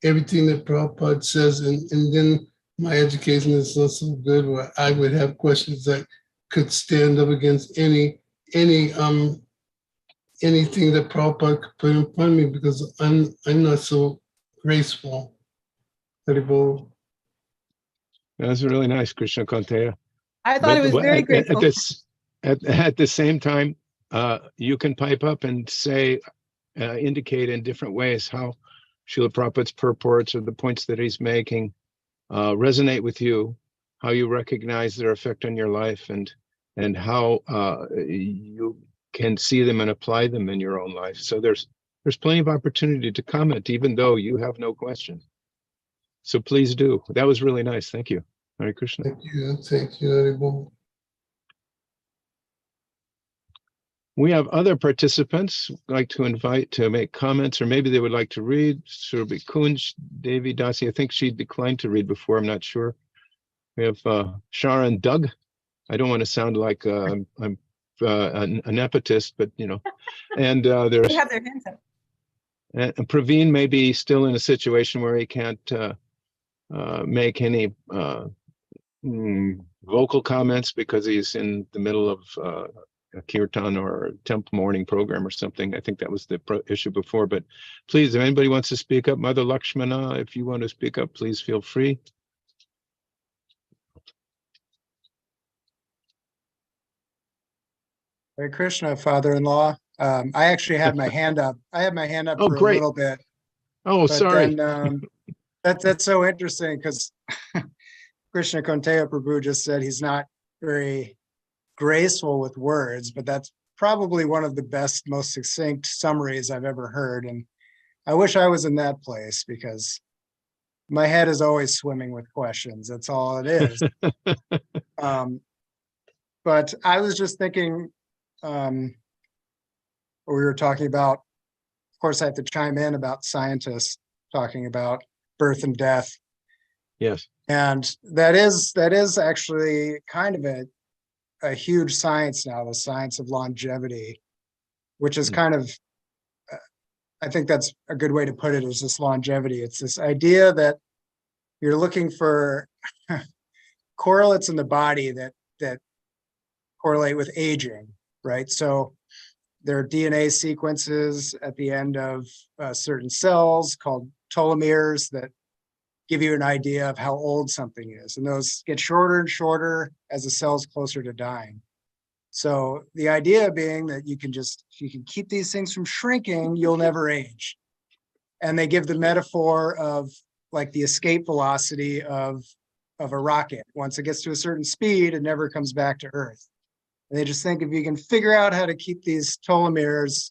everything that Prabhupada says, and then my education is not so good where I would have questions that could stand up against anything that Prabhupada could put in front of me, because I'm not so graceful. Haribol. That was really nice, Krishna Konteya. I thought it was very grateful. At the same time, you can pipe up and say, indicate in different ways how Srila Prabhupada's purports or the points that he's making resonate with you, how you recognize their effect on your life, and how you can see them and apply them in your own life. So there's plenty of opportunity to comment, even though you have no question. So please do. That was really nice. Thank you. Hare Krishna. Thank you. Thank you, Haribol. We have other participants who'd like to invite to make comments, or maybe they would like to read. Surabhi Kunj, Devi Dasi. I think she declined to read before. I'm not sure. We have Sharon Doug. I don't want to sound like I'm an nepotist, but you know. And there's They have their hands up. and Praveen may be still in a situation where he can't make any vocal comments because he's in the middle of a kirtan or a temple morning program or something. I think that was the issue before, but please, if anybody wants to speak up, Mother Lakshmana, if you want to speak up, please feel free. Hare Krishna, father-in-law. I actually had my hand up. I had my hand up Oh, for great. a little bit. Oh, But sorry. then that's so interesting because Krishna Konteya Prabhu just said he's not very graceful with words, but that's probably one of the best, most succinct summaries I've ever heard. And I wish I was in that place because my head is always swimming with questions. That's all it is. But I was just thinking, we were talking about, of course, I have to chime in about scientists talking about birth and death. Yes. And that is actually kind of a huge science now, the science of longevity, which is kind of, I think that's a good way to put it, is this longevity. It's this idea that you're looking for correlates in the body that correlate with aging, right? So there are DNA sequences at the end of certain cells called telomeres that give you an idea of how old something is. And those get shorter and shorter as the cell's closer to dying. So the idea being that you can keep these things from shrinking, you'll never age. And they give the metaphor of like the escape velocity of a rocket. Once it gets to a certain speed, it never comes back to Earth. And they just think if you can figure out how to keep these telomeres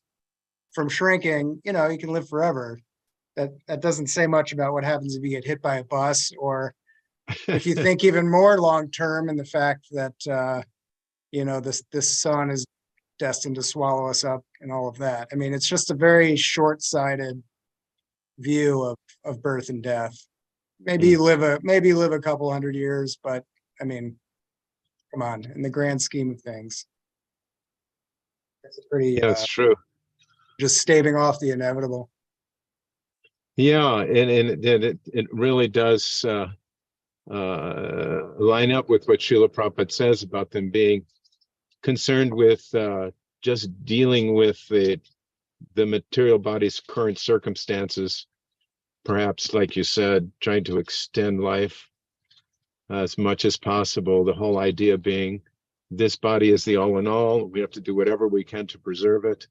from shrinking, you know, you can live forever. That doesn't say much about what happens if you get hit by a bus, or if you think even more long-term in the fact that, you know, this sun is destined to swallow us up and all of that. I mean, it's just a very short-sighted view of birth and death. Maybe you live a couple hundred years, but I mean, come on, in the grand scheme of things, it's a pretty, Yeah, it's true. just staving off the inevitable. Yeah, and it really does line up with what Srila Prabhupada says about them being concerned with just dealing with the material body's current circumstances, perhaps, like you said, trying to extend life as much as possible. The whole idea being this body is the all in all. We have to do whatever we can to preserve it,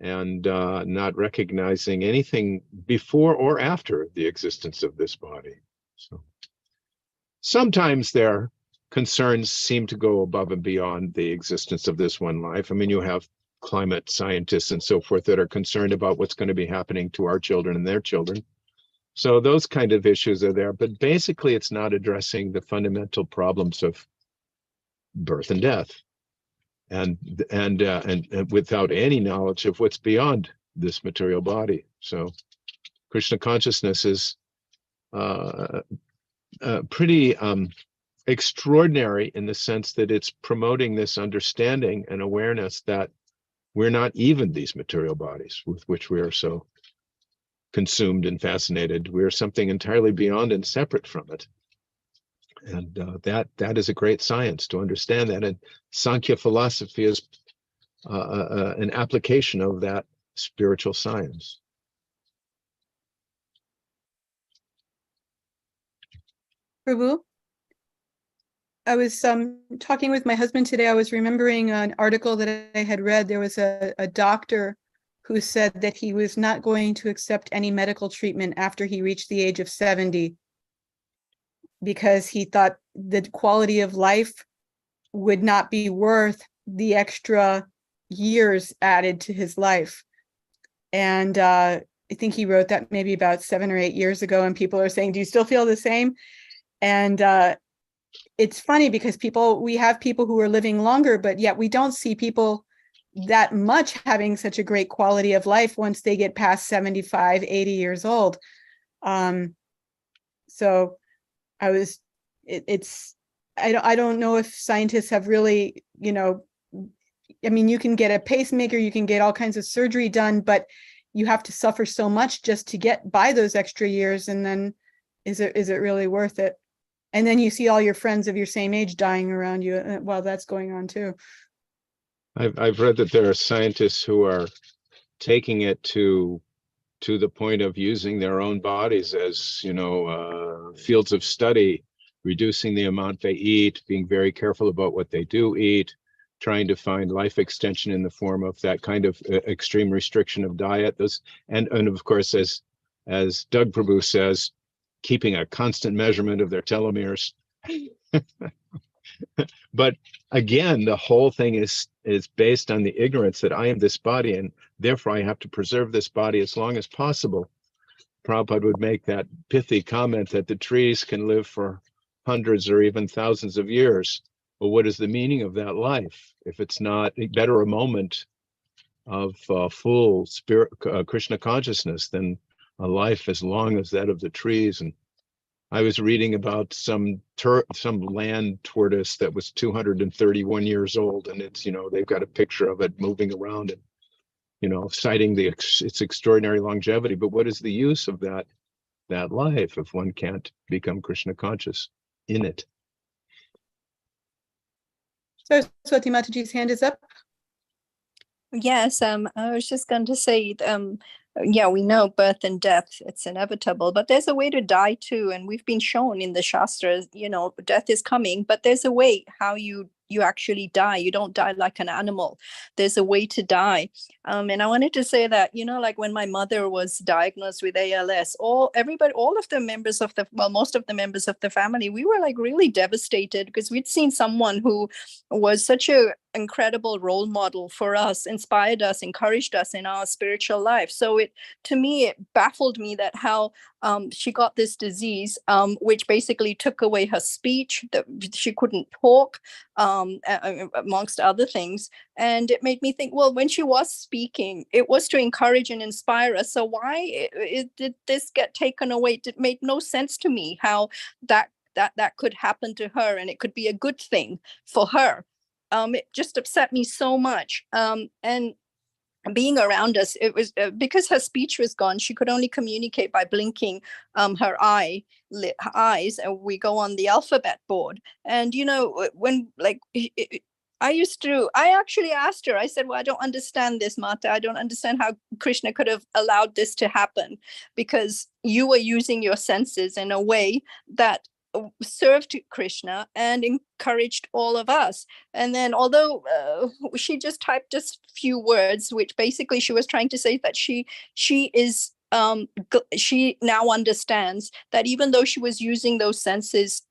and not recognizing anything before or after the existence of this body. So sometimes their concerns seem to go above and beyond the existence of this one life. I mean, you have climate scientists and so forth that are concerned about what's going to be happening to our children and their children. So those kind of issues are there, but basically it's not addressing the fundamental problems of birth and death. And without any knowledge of what's beyond this material body. So Krishna consciousness is pretty extraordinary in the sense that it's promoting this understanding and awareness that we're not even these material bodies with which we are so consumed and fascinated. We're something entirely beyond and separate from it. And that is a great science to understand that. And Sankhya philosophy is an application of that spiritual science. Prabhu, I was talking with my husband today. I was remembering an article that I had read. There was a doctor who said that he was not going to accept any medical treatment after he reached the age of 70 because he thought the quality of life would not be worth the extra years added to his life. And I think he wrote that maybe about 7 or 8 years ago, and people are saying, do you still feel the same? And it's funny because we have people who are living longer, but yet we don't see people that much having such a great quality of life once they get past 75, 80 years old. So I don't know if scientists have really, I mean, you can get a pacemaker, you can get all kinds of surgery done, but you have to suffer so much just to get by those extra years. And then is it really worth it? And then you see all your friends of your same age dying around you while that's going on too. I've read that there are scientists who are taking it to the point of using their own bodies as, fields of study, reducing the amount they eat, being very careful about what they do eat, trying to find life extension in the form of that kind of extreme restriction of diet. And of course, as Doug Prabhu says, keeping a constant measurement of their telomeres. But again, the whole thing is based on the ignorance that I am this body, and therefore I have to preserve this body as long as possible. Prabhupada would make that pithy comment that the trees can live for hundreds or even thousands of years. Well, what is the meaning of that life if it's not better a moment of full spirit Krishna consciousness than a life as long as that of the trees? And I was reading about some land tortoise that was 231 years old, and it's, they've got a picture of it moving around and, citing its extraordinary longevity. But what is the use of that life if one can't become Krishna conscious in it? So Swati Mataji's hand is up. Yes, I was just going to say, yeah, we know birth and death, it's inevitable, but there's a way to die too. And we've been shown in the Shastras, death is coming, but there's a way how you actually die. You don't die like an animal. There's a way to die. And I wanted to say that, like when my mother was diagnosed with ALS, most of the members of the family, we were like really devastated because we'd seen someone who was such a incredible role model for us, inspired us, encouraged us in our spiritual life. So it baffled me that how she got this disease, which basically took away her speech, that she couldn't talk, amongst other things. And it made me think, well, when she was speaking, it was to encourage and inspire us. So why did this get taken away? It made no sense to me how that could happen to her, and it could be a good thing for her. It just upset me so much. And being around us, it was because her speech was gone. She could only communicate by blinking her eyes, and we go on the alphabet board. And when I actually asked her, I said, well, I don't understand this, Mata. I don't understand how Krishna could have allowed this to happen, because you were using your senses in a way that served Krishna and encouraged all of us. And then although she just typed just few words, which basically she was trying to say that she now understands that even though she was using those senses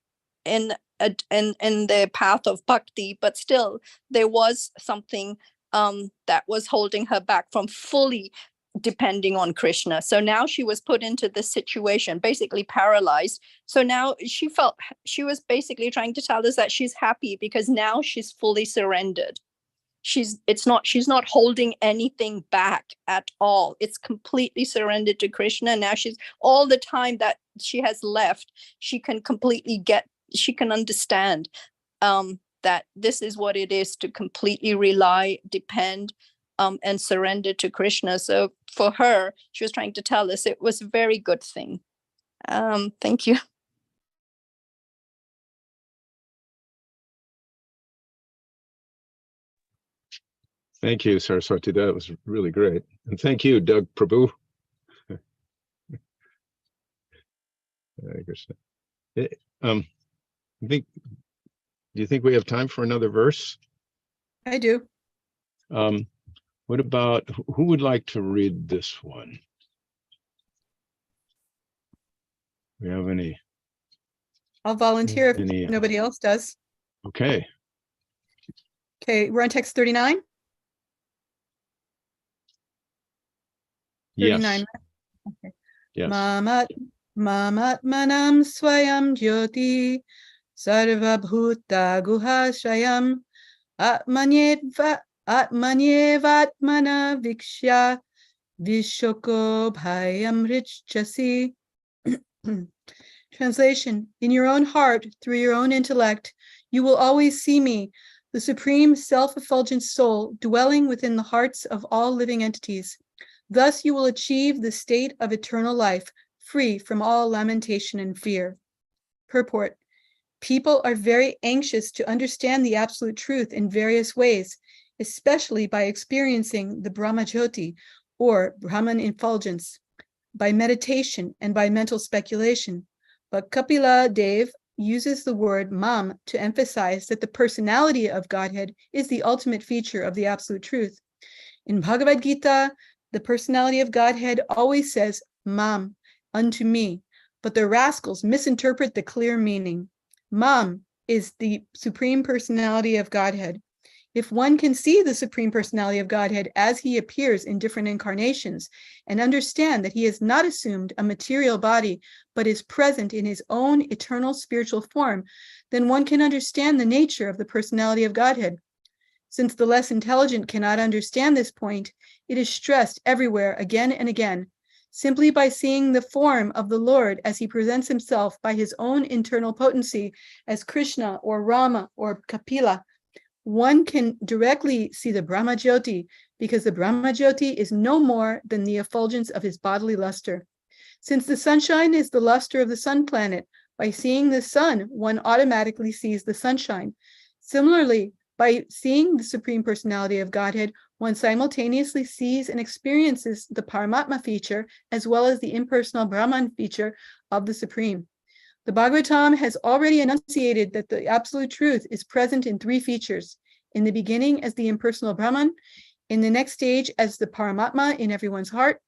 in the path of bhakti, but still there was something that was holding her back from fully depending on Krishna. So now she was put into this situation, basically paralyzed. So now she was basically trying to tell us that she's happy because now she's fully surrendered. She's not holding anything back at all. It's completely surrendered to Krishna. Now she's, all the time that she has left, she can understand that this is what it is to completely rely, depend, and surrender to Krishna. So for her, she was trying to tell us it was a very good thing. Thank you. Thank you, Saraswati. That was really great. And thank you, Doug Prabhu. Do you think we have time for another verse? I do. What about, who would like to read this one? Do we have any? I'll volunteer if nobody else does. Okay. Okay, we're on text 39. 39. Yes. Okay. Yes. Mamatmanam swayam jyoti sarvabhuta guhashayam atmanyevatmana vikshya vishoko bhayam richchasi. Translation: in your own heart, through your own intellect, you will always see me, the supreme self-effulgent soul dwelling within the hearts of all living entities. Thus you will achieve the state of eternal life, free from all lamentation and fear. Purport: people are very anxious to understand the absolute truth in various ways, especially by experiencing the Brahmajyoti, or Brahman effulgence, by meditation and by mental speculation. But Kapila Dev uses the word mam to emphasize that the personality of Godhead is the ultimate feature of the absolute truth. In Bhagavad Gita, the personality of Godhead always says mam, unto me, but the rascals misinterpret the clear meaning. Mam is the supreme personality of Godhead. If one can see the supreme personality of Godhead as he appears in different incarnations and understand that he has not assumed a material body, but is present in his own eternal spiritual form, then one can understand the nature of the personality of Godhead. Since the less intelligent cannot understand this point, it is stressed everywhere again and again. Simply by seeing the form of the Lord as he presents himself by his own internal potency as Krishna or Rama or Kapila, one can directly see the Brahmajyoti, because the Brahmajyoti is no more than the effulgence of his bodily luster. Since the sunshine is the luster of the sun planet, by seeing the sun, one automatically sees the sunshine. Similarly, by seeing the Supreme Personality of Godhead, one simultaneously sees and experiences the Paramatma feature as well as the impersonal Brahman feature of the Supreme. The Bhagavatam has already enunciated that the absolute truth is present in three features: in the beginning as the impersonal Brahman, in the next stage as the Paramatma in everyone's heart,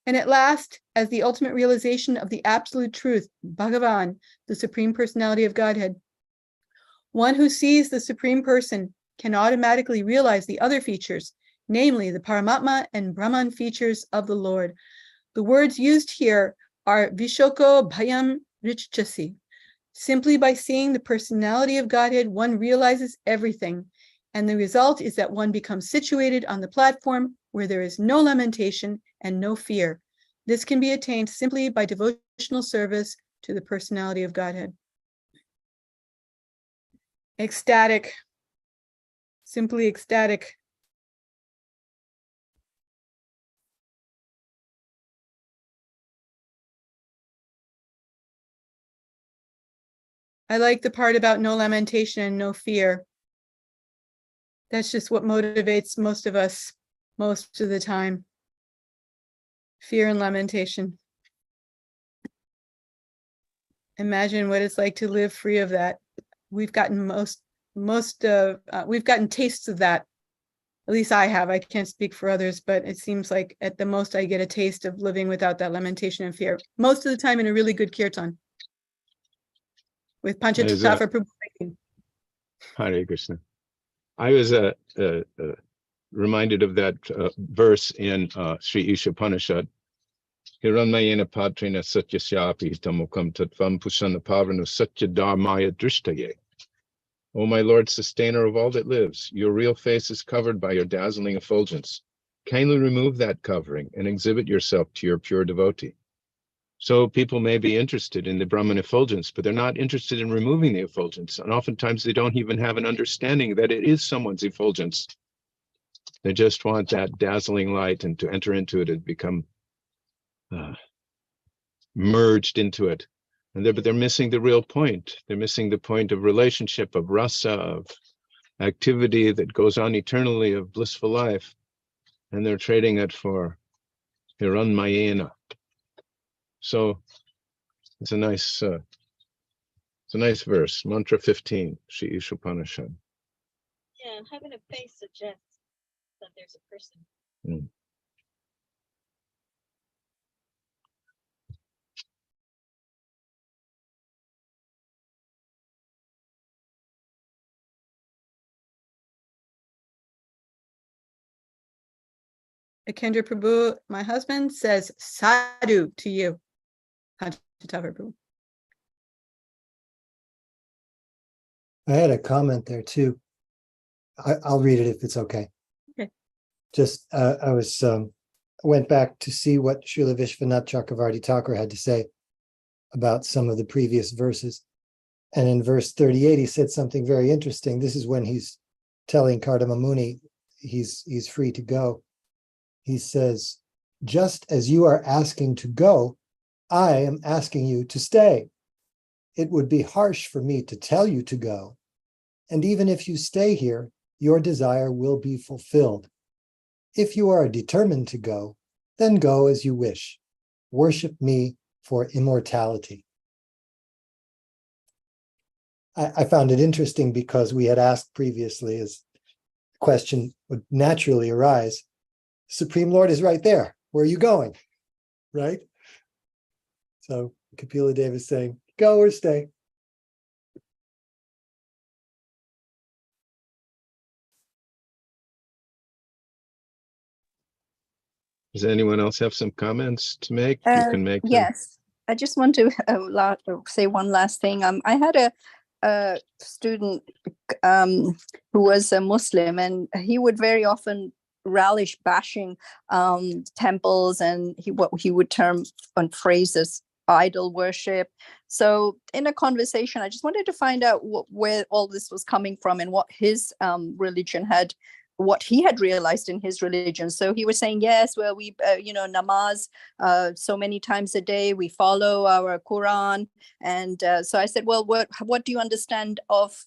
and at last as the ultimate realization of the absolute truth, Bhagavan, the Supreme Personality of Godhead. One who sees the Supreme Person can automatically realize the other features, namely the Paramatma and Brahman features of the Lord. The words used here are Vishoko Bhayam Richchasi. Simply by seeing the personality of Godhead, one realizes everything, and the result is that one becomes situated on the platform where there is no lamentation and no fear. This can be attained simply by devotional service to the personality of Godhead. Ecstatic, simply ecstatic. I like the part about no lamentation and no fear. That's just what motivates most of us most of the time. Fear and lamentation. Imagine what it's like to live free of that. We've gotten we've gotten tastes of that. At least I have. I can't speak for others, but it seems like at the most I get a taste of living without that lamentation and fear. Most of the time in a really good kirtan. With Panchatattva Prabhu. Hare Krishna. I was reminded of that verse in Sri Ishopanishad. Hiranmayena patrina satyasyapi tamukam tattvam pusana pavanu satya dharmaya drishtaye. O my Lord, sustainer of all that lives, your real face is covered by your dazzling effulgence. Kindly remove that covering and exhibit yourself to your pure devotee. So people may be interested in the Brahman effulgence, but they're not interested in removing the effulgence. And oftentimes they don't even have an understanding that it is someone's effulgence. They just want that dazzling light and to enter into it and become merged into it. But they're missing the real point. They're missing the point of relationship, of rasa, of activity that goes on eternally, of blissful life. And they're trading it for Hiranmayena. So it's a nice verse, mantra 15, Sri Ishopanishad. Yeah, having a face suggests that there's a person. Akendra Prabhu, my husband, says sadhu to you. Panchatattva Prabhu. I had a comment there too. I'll read it if it's okay. Okay. Just I went back to see what Srila Vishwanath Chakravarti Thakur had to say about some of the previous verses. And in verse 38, he said something very interesting. This is when he's telling Kardama Muni he's free to go. He says, just as you are asking to go, I am asking you to stay. It would be harsh for me to tell you to go. And even if you stay here, your desire will be fulfilled. If you are determined to go, then go as you wish. Worship me for immortality. I found it interesting because we had asked previously, as the question would naturally arise, Supreme Lord is right there. Where are you going? Right? So Kapila Dev is saying, go or stay. Does anyone else have some comments to make? You can make them. Yes, I just want to say one last thing. I had a student who was a Muslim, and he would very often relish bashing temples, and what he would term on phrases idol worship. So in a conversation, I just wanted to find out where all this was coming from and what his religion had, what he had realized in his religion. So he was saying, yes, well, we, namaz so many times a day, we follow our Quran. And so I said, well, what do you understand of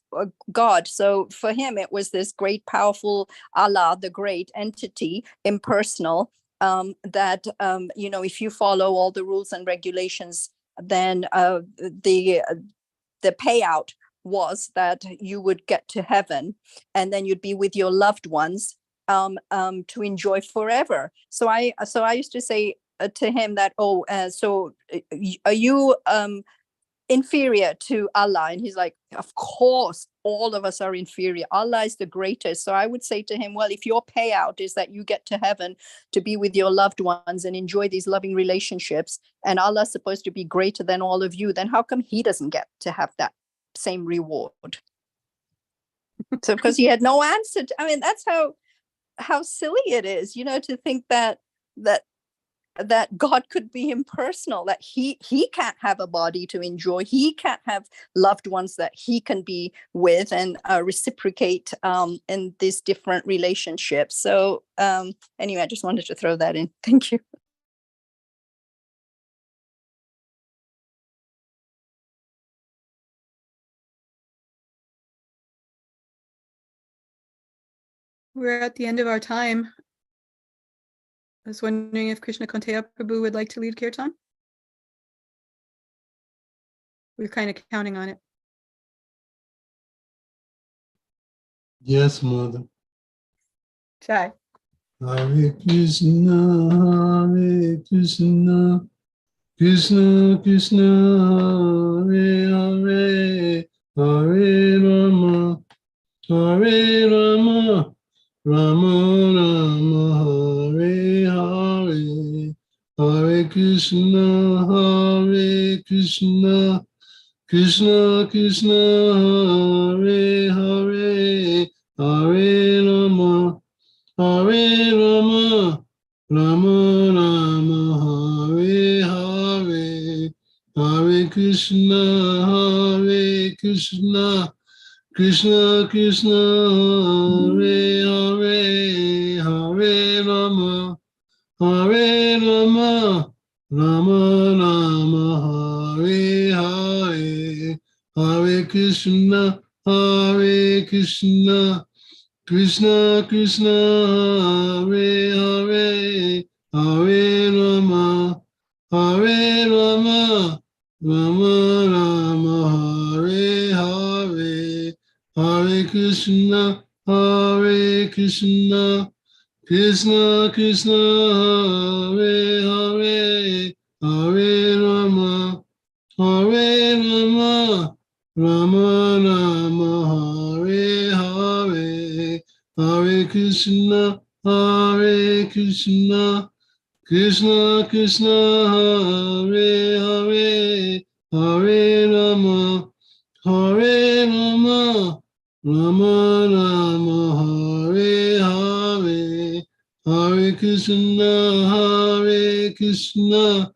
God? So for him, it was this great, powerful Allah, the great entity, impersonal, that, if you follow all the rules and regulations, then the payout was that you would get to heaven, and then you'd be with your loved ones to enjoy forever. So I used to say to him that, so are you inferior to Allah? And he's like, of course, all of us are inferior. Allah is the greatest. So I would say to him, well, if your payout is that you get to heaven to be with your loved ones and enjoy these loving relationships, and Allah is supposed to be greater than all of you, then how come he doesn't get to have that same reward? So because he had no answer I mean, that's how silly it is, to think that God could be impersonal, that he can't have a body to enjoy, he can't have loved ones that he can be with and reciprocate in these different relationships. So anyway, I just wanted to throw that in. Thank you. We're at the end of our time. I was wondering if Krishna Konteya Prabhu would like to lead Kirtan. We're kind of counting on it. Yes, Mother. Jai. Hare Krishna, Hare Krishna, Krishna Krishna, Hare Hare, Hare Rama, Hare Rama, Rama Rama, Hare Hare, Hare Krishna, Hare Krishna, Krishna Krishna, Hare Hare, Hare Rama, Hare Rama, Rama Rama, Hare Hare, Hare Krishna, Hare Krishna, Krishna Krishna, Hare Hare, Hare Rama, Hare Rama, Rama Rama, Hare Hare, Hare Krishna, Hare Krishna, Krishna Krishna, Hare Hare, Hare Rama, Hare Rama, Rama Rama, Hare Hare, Hare Krishna, Hare Krishna, Krishna Krishna, Hare Hare, Hare Rama, Hare Rama, Rama Rama, Hare Hare, Hare Krishna, Hare Krishna, Krishna Krishna, Hare Hare, Hare Rama, Hare Rama, Rama Rama, Hare Hare, Hare Krishna, Hare Krishna,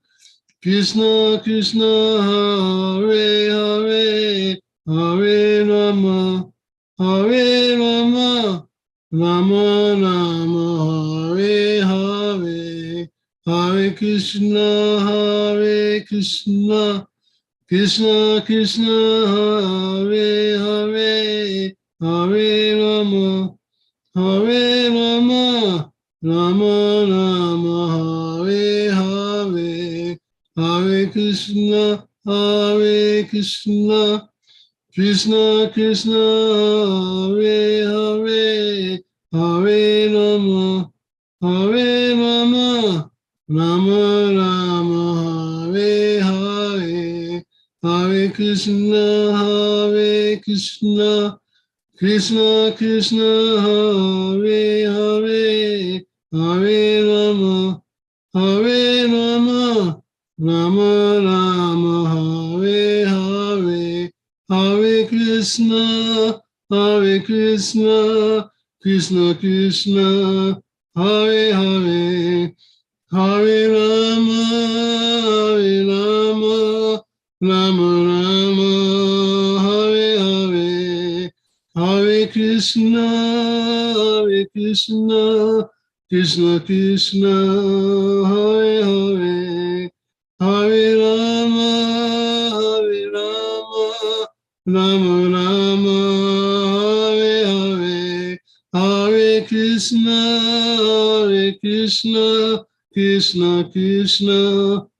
Krishna Krishna, Hare Hare, Hare Rama, Hare Rama, Rama Rama, Hare Hare, Hare Krishna, Hare Krishna, Krishna Krishna, Hare Hare, Hare Rama, Hare Rama, Rama Rama, Hare Hare, Hare Krishna, Hare Krishna, Krishna Krishna, Hare Hare, Hare Rama, Hare Rama, Rama Rama, Hare Hare, Hare Krishna, Hare Krishna, Krishna Krishna, Hare Hare, Hare Rama, Hare Rama, Rama Rama, Hare Hare, Hare Krishna, Hare Krishna, Krishna Krishna, Hare Hare, Hare Rama, Hare Rama, Rama Rama, Hare Hare, Hare Krishna, Hare Krishna, Krishna Krishna, Hare Hare, Hare Rama, Hare Rama, Rama Rama, Hare Hare, Hare Krishna, Hare Krishna, Krishna Krishna,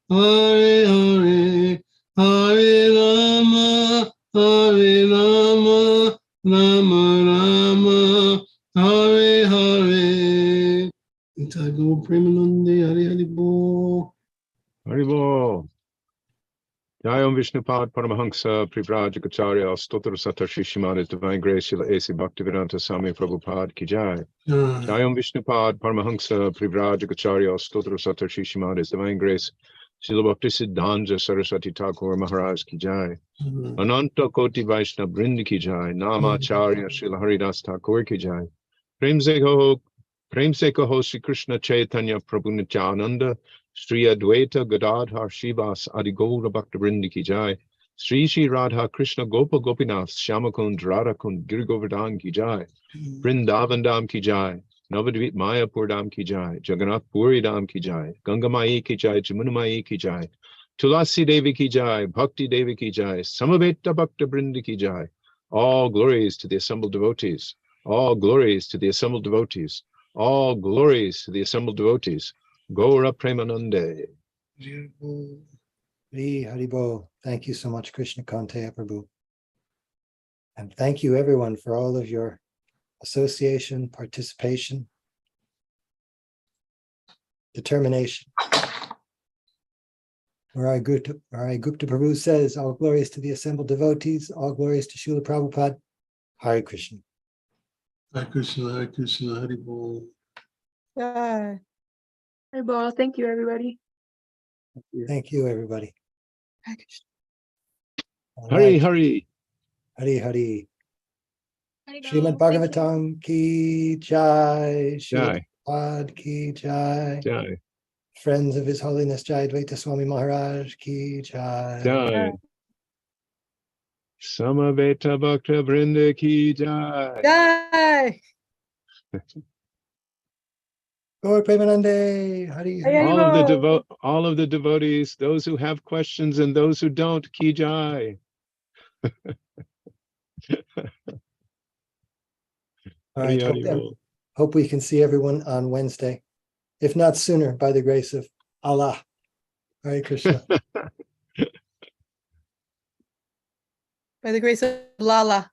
Hare Hare, Hare Rama, Hare Rama, Rama Rama, Hare Hare. Itago Premanande, Hare Hare Bo. Haribol. Jayam Vishnupad Paramahansa Privrajacharya Stotra Satar Shishimad His Divine Grace Srila A.C. Bhaktivedanta Swami Prabhupada Ki Jai. Jayam Vishnupad Paramahansa Privrajacharya Stotra Satar Shishimad His Divine Grace Srila Bhaktisiddhanta Saraswati Thakur Maharaj Ki Jai. Ananta Koti Vaishnava Brind Ki Jai. Namacharya Srila Haridas Thakur Ki Jai. Prem Se Kaho Sri Krishna Chaitanya Prabhu Nityananda Srimad-Bhagavatam Gadadhar Shivas Adigaura Bhakta Vrindi Ki Jai. Sri Shri Radha Krishna Gopa Gopinath Shyamakund Radhakund Girigovardhan Ki Jai. Vrindavan Dham Ki Jai. Navadvip Mayapur Dham Ki Jai. Jagannath Puri Dham Ki Jai. Gangamai Ki Jai. Jamunamai Ki Jai. Tulasi Devi Ki Jai. Bhakti Devi Ki Jai. Samaveta Bhakta Vrindi Ki Jai. All glories to the assembled devotees. All glories to the assembled devotees. All glories to the assembled devotees. Gaura Premanande. Hri Haribo. Thank you so much, Krishna Kante Prabhu. And thank you everyone for all of your association, participation, determination. Marai Gupta Prabhu says, all glories to the assembled devotees, all glories to Srila Prabhupada. Hare Krishna. Hare Krishna, Hare Krishna, Hare Bol. Bye. Hey, Ball. Thank you, everybody. Thank you, everybody. Hare Krishna. All Hari right. Hari. Hari Hari. Hare Bol. Srimad Thank you. Bhagavatam Ki Jai. Srila Jai. Prabhupada Ki Jai. Jai. Friends of His Holiness Jayadvaita Swami Maharaj Ki Jai. Jai. Samaveta Bhakta Vrinda Ki Jai. Jai. Gaur Premanande. Hari Hare Hari. All of the devotees, those who have questions and those who don't, Ki Jai. All right. Hari Hari Bol. Hope we can see everyone on Wednesday, if not sooner, by the grace of Allah. Hare Krishna. By the grace of Lala.